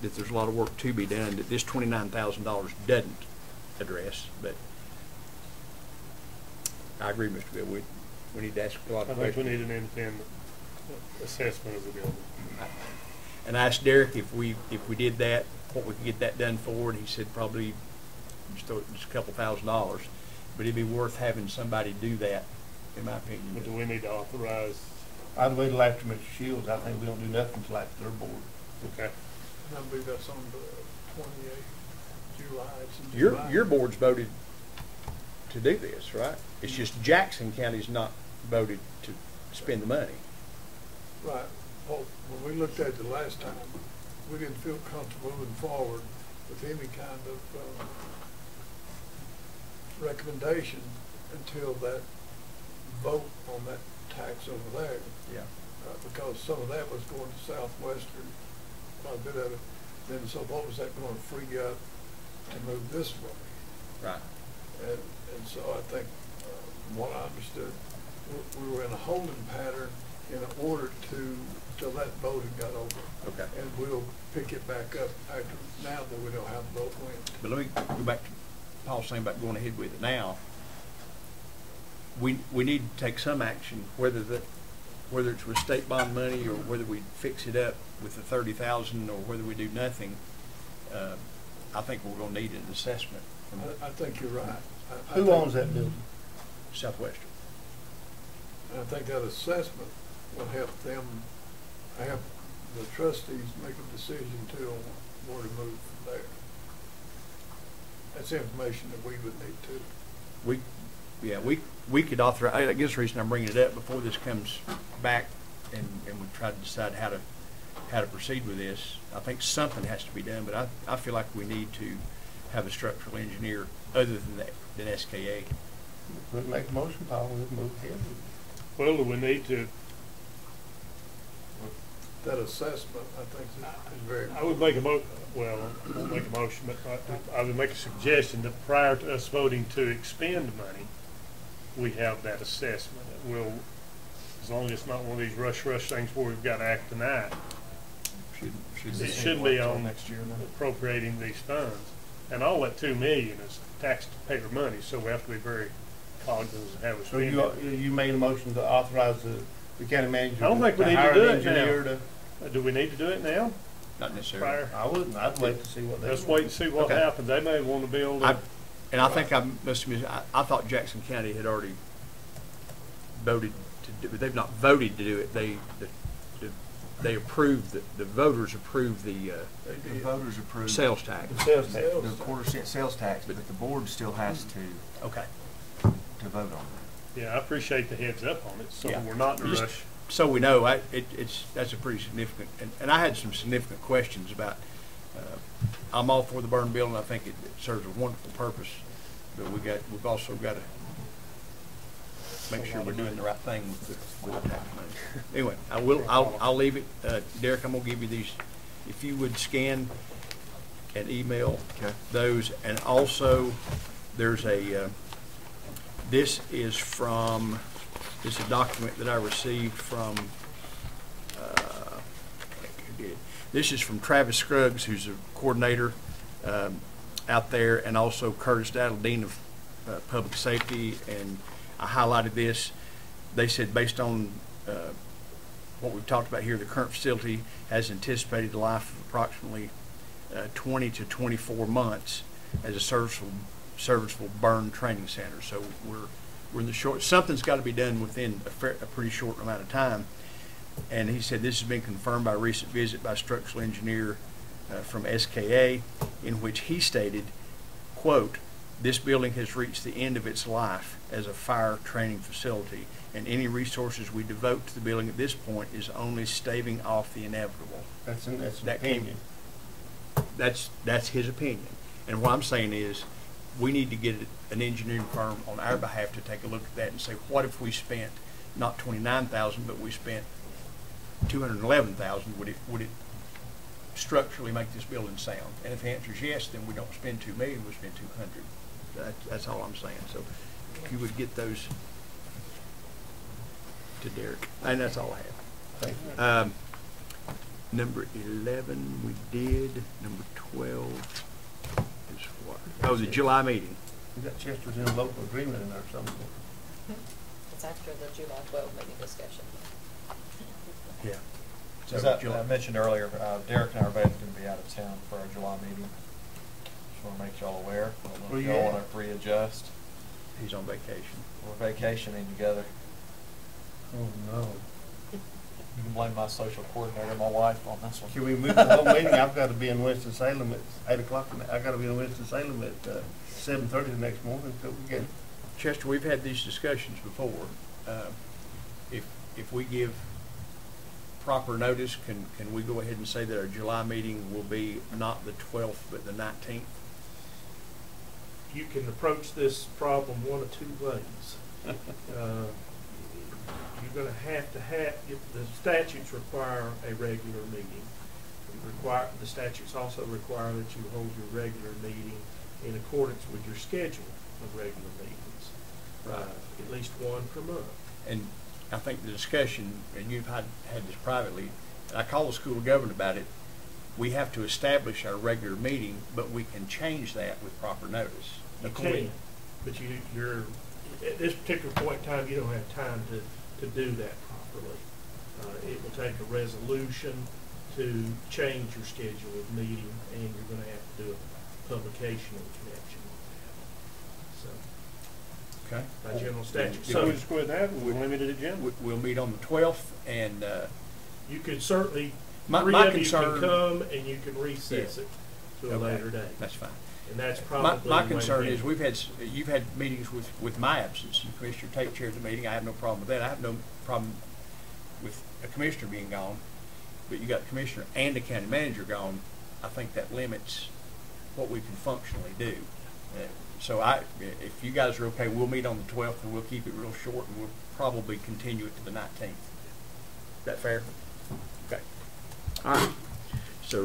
that there's a lot of work to be done that this $29,000 doesn't address, but I agree, Mr. Bill, we need to ask a lot I of think we questions. need an independent assessment of the building. And I asked Derek if we did that, what we could get that done for, and he said probably just a couple $1,000s, but it'd be worth having somebody do that, in my opinion. But do we need to authorize? I'd wait till after Mr. Shields. I think we don't do nothing till after their board. Okay. And I believe that's on the 28th July. It's in July. Your board's voted to do this, right? It's just Jackson County's not voted to spend the money. Right. Well, when we looked at it the last time, we didn't feel comfortable moving forward with any kind of recommendation until that vote on that tax over there. Yeah. Because some of that was going to Southwestern, quite a bit of it. Then, so what was that going to free up to move this way? Right. And so I think, from what I understood, we were in a holding pattern in order till that voting got over. Okay. And we'll pick it back up after, now that we know how the vote went. But let me go back to Paul's saying about going ahead with it now. We need to take some action, whether it's with state bond money or whether we fix it up with the $30,000 or whether we do nothing. I think we're going to need an assessment from I think you're right. Who owns that building? Southwestern. I think that assessment will help them, help the trustees make a decision too on where to move from there. That's information that we would need too. We could authorize, I guess the reason I'm bringing it up before this comes back and we try to decide how to proceed with this. I think something has to be done, but I feel like we need to have a structural engineer other than SKA. We'll make a motion, Paul, we'll move ahead. Well, do we need to? That assessment, I think, is very. I would make a well, I won't make a motion, but I would make a suggestion that prior to us voting to expend money, we have that assessment. We'll, as long as it's not one of these rush things where we've got to act tonight, it should be on next year. appropriating these funds. And all that $2 million is taxpayer money, so we have to be very cognizant of how we So spend it. you made a motion to authorize the county manager I don't think we need hire to do an it engineer now. Do we need to do it now? Not necessarily. Prior? I wouldn't. I'd wait to see what they. Let's wait and see what Okay. happens. They may want to build. And I think I must admit, I thought Jackson County had already voted to do it. They've not voted to do it. They approved, the voters approved the The voters approved sales tax. Sales tax. the quarter sales tax, but the board still has to Okay. vote on it. Yeah, I appreciate the heads up on it, so Yeah. we're not in a Just rush. So we know, that's a pretty significant, and I had some significant questions about, I'm all for the burn bill, and I think it serves a wonderful purpose, but we've also got to make sure we're doing the right thing with the tax money. Anyway, I'll leave it. Derek, I'm gonna give you these, if you would scan and email Okay. those, and also, there's this is a document that I received from, this is from Travis Scruggs, who's a coordinator out there, and also Curtis Dattle, Dean of Public Safety, and I highlighted this. They said based on what we've talked about here, the current facility has anticipated a life of approximately 20 to 24 months as a serviceable burn training center. So we're in the short, something's got to be done within a pretty short amount of time. And he said this has been confirmed by a recent visit by a structural engineer from SKA, in which he stated, quote, "This building has reached the end of its life as a fire training facility, and any resources we devote to the building at this point is only staving off the inevitable." That's an That came- opinion. That's his opinion. And what I'm saying is, we need to get an engineering firm on our behalf to take a look at that and say, what if we spent not $29,000, but we spent $211,000? Would it structurally make this building sound? And if the answer is yes, then we don't spend $2 million, we spend 200. That's all I'm saying. So if you would get those to Derek, and that's all I have. Thank you. Number 11 we did. Number 12 is what? Oh, the July meeting. You got Chester's in a local agreement in there somewhere. It's after the July 12 meeting discussion. Yeah. As I mentioned earlier, Derek and I are both going to be out of town for our July meeting. Just want to make y'all aware. I don't know Where if you y'all at? want to readjust. He's on vacation. We're vacationing together. Oh, no. You can blame my social coordinator, my wife, on this one. Can we move the whole meeting? I've got to be in Winston-Salem at 8 o'clock. I got to be in Winston-Salem at 7:30 the next morning till we get. Chester, we've had these discussions before. If we give proper notice, can we go ahead and say that our July meeting will be not the 12th but the 19th? You can approach this problem one of two ways. You're going to have, the statutes require a regular meeting. The statutes also require that you hold your regular meeting in accordance with your schedule of regular meetings. At least one per month. And I think the discussion, and you've had this privately, I called the school of government about it. We have to establish our regular meeting, but we can change that with proper notice. You can, but you're at this particular point in time, you don't have time to do that properly. It will take a resolution to change your schedule of meeting, and you're going to have to do a publication in connection with that. So, Okay. by general statute. So So we just quit having, we limited agenda. We'll meet on the 12th, and you could certainly, My three of you concern- can come and you can recess Yeah. it to a okay, later date. that's fine. And that's probably My the way to concern is handle it. you've had meetings with my absence. Commissioner Tate chaired the meeting. I have no problem with that. I have no problem with a commissioner being gone, but you got a commissioner and a county manager gone. I think that limits what we can functionally do. So if you guys are okay, we'll meet on the 12th and we'll keep it real short, and we'll probably continue it to the 19th. Is that fair? Okay. All right. So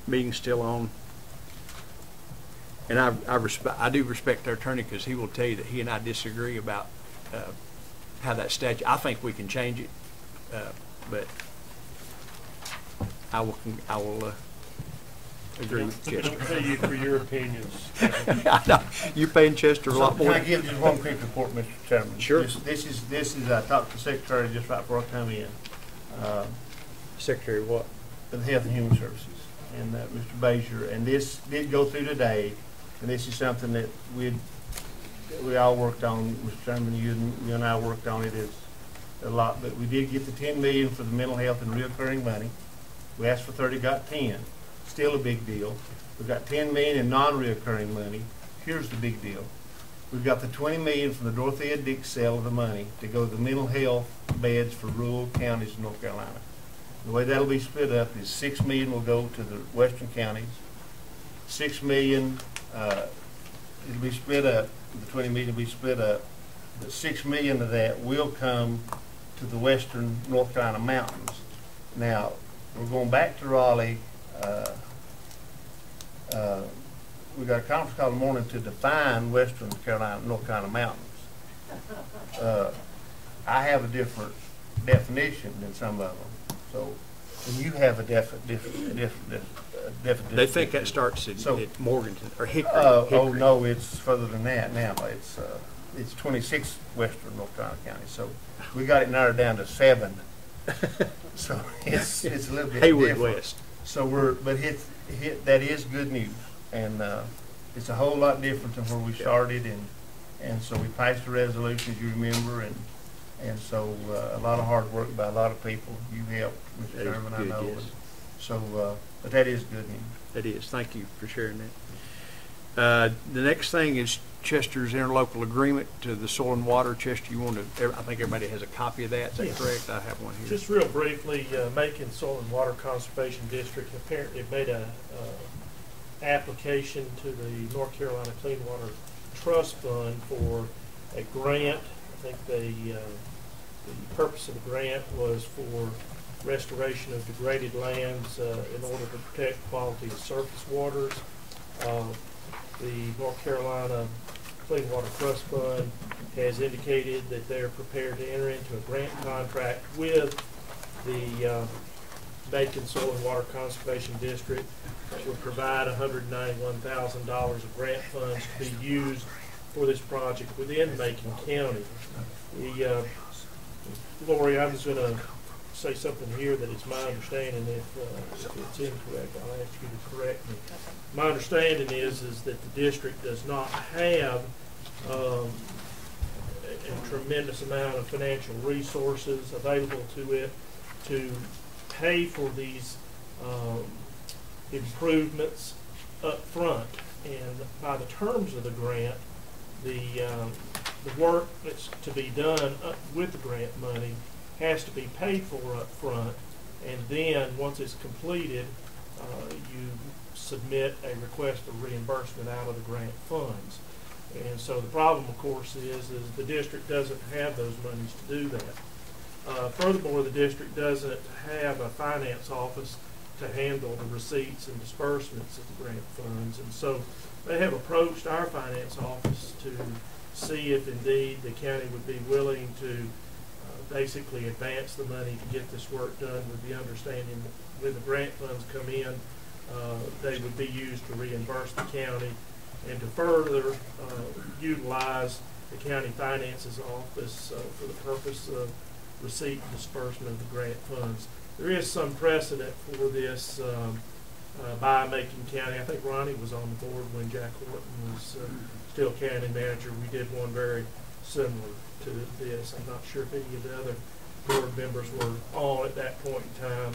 meeting's still on. And I do respect our attorney, because he will tell you that he and I disagree about how that statute. I think we can change it, but I will agree with We don't Chester. pay you for your opinions. I know. You're paying Chester a lot Can more. I give just one quick report, Mr. Chairman? Sure. This is, I talked to the Secretary just right before I come in, Secretary, what? of Health and Human Services, and Mr. Bazier, and this did go through today, and this is something that we all worked on, Mr. Chairman, you and I worked on it a lot, but we did get the 10 million for the mental health and reoccurring money. We asked for 30, got 10. Still a big deal. We've got 10 million in non-reoccurring money. Here's the big deal. We've got the 20 million from the Dorothea Dix sale of the money to go to the mental health beds for rural counties in North Carolina. The way that'll be split up is 6 million will go to the western counties. 6 million, it'll be split up. The 20 million will be split up. But 6 million of that will come to the western North Carolina mountains. Now, we're going back to Raleigh. We got a conference call in the morning to define western Carolina, North Carolina mountains. I have a different definition than some of them. So, and you have a different definition. They think that starts So- at Morganton or Hickory. Oh, Hickory. no, it's further than that now. It's 26 western North Carolina counties. So we got it narrowed down to 7. So it's a little bit Haywood different. West. So that is good news, and it's a whole lot different than where we started, and so we passed a resolution, as you remember, and so a lot of hard work by a lot of people. You helped, Mr. That is Chairman, I good, know. yes. So, but that is good news. It is. Thank you for sharing that. The next thing is Chester's interlocal agreement to the soil and water. Chester, you want to, I think everybody has a copy of that. Is that Yes. correct? I have one here. Just real briefly, Macon Soil and Water Conservation District apparently made a application to the North Carolina Clean Water Trust Fund for a grant. I think the purpose of the grant was for restoration of degraded lands in order to protect quality of surface waters. The North Carolina Clean Water Trust Fund has indicated that they're prepared to enter into a grant contract with the Macon Soil and Water Conservation District that would provide $191,000 of grant funds to be used for this project within Macon County. Lori, I'm just going to say something here that it's my understanding, if it's incorrect, I'll ask you to correct me. My understanding is that the district does not have a tremendous amount of financial resources available to it to pay for these improvements up front. And by the terms of the grant, the work that's to be done with the grant money has to be paid for up front, and then once it's completed, you submit a request for reimbursement out of the grant funds. And so the problem, of course, is the district doesn't have those monies to do that. Furthermore, the district doesn't have a finance office to handle the receipts and disbursements of the grant funds, and so they have approached our finance office to see if indeed the county would be willing to basically advance the money to get this work done, with the understanding that when the grant funds come in, they would be used to reimburse the county and to further utilize the county finances office for the purpose of receipt and disbursement of the grant funds. There is some precedent for this by Macon County. I think Ronnie was on the board when Jack Horton was still county manager. We did one very similar to this. I'm not sure if any of the other board members were on at that point in time.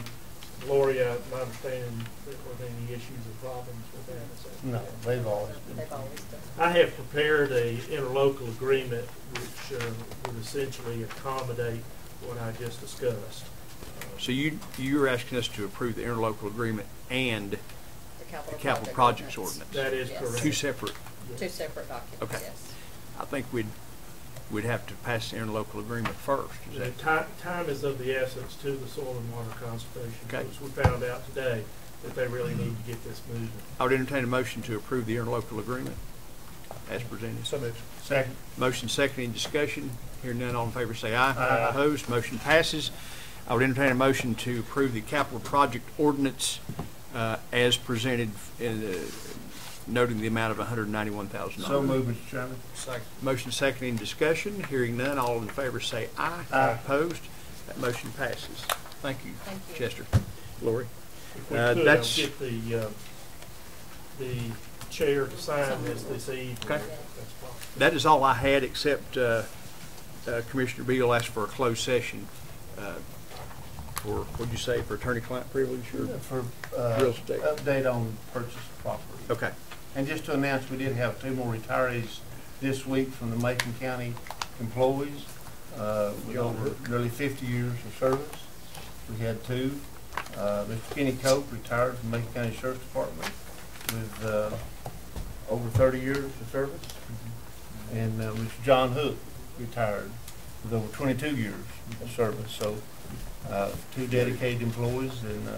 Gloria, my understanding, there weren't any issues or problems with that. No, they've always been. They've always done. I have prepared a interlocal agreement which would essentially accommodate what I just discussed. So you're asking us to approve the interlocal agreement and The the capital projects ordinance? That is Yes. correct. Two separate. Two separate documents, Okay. yes. I think we'd have to pass the interlocal agreement first. Is The that time is of the essence to the Soil and Water Conservation. Okay. Folks. We found out today that they really need to get this moving. I would entertain a motion to approve the interlocal agreement as presented. So moved. Second. Motion second, any discussion? Hearing none, all in favor say aye. Aye. Opposed, motion passes. I would entertain a motion to approve the capital project ordinance as presented, noting the amount of $191,000. So moved, Mr. Chairman. Second. Motion second, any discussion? Hearing none, all in favor say aye. Aye. Opposed, that motion passes. Thank you, Thank you. Chester. Lori? If we could, I'll That's- get the chair to sign this evening. Okay. That's possible. That is all I had, except Commissioner Beal asked for a closed session for, what'd you say, for attorney-client privilege or? For Real estate. update on purchase of property. Okay. And just to announce, we did have 2 more retirees this week from the Macon County employees with over nearly 50 years of service. We had 2. Mr. Kenny Cope retired from Macon County Sheriff's Department with over 30 years of service. And Mr. John Hook retired with over 22 years of service. So 2 dedicated employees. And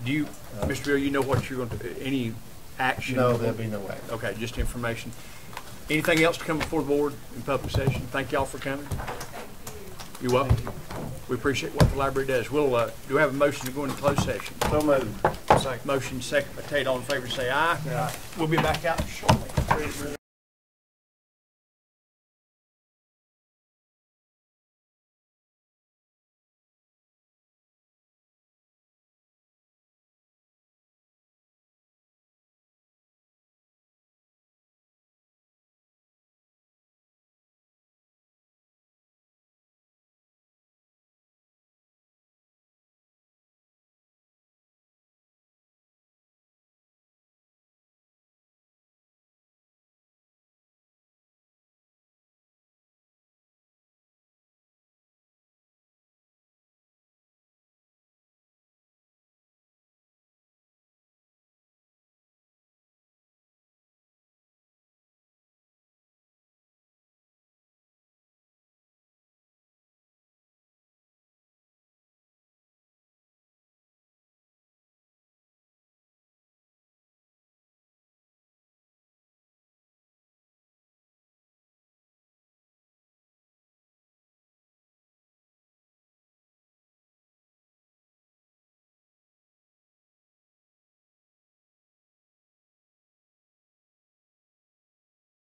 Do you, Mr. Beal, you know what you're going to, any action? no, there'll be no action. Okay, just information. Anything else to come before the board in public session? Thank y'all for coming. You're welcome. We appreciate what the library does. We'll, do we have a motion to go into closed session? So moved. Motion second by Tate. All in favor say aye. We'll be back out shortly.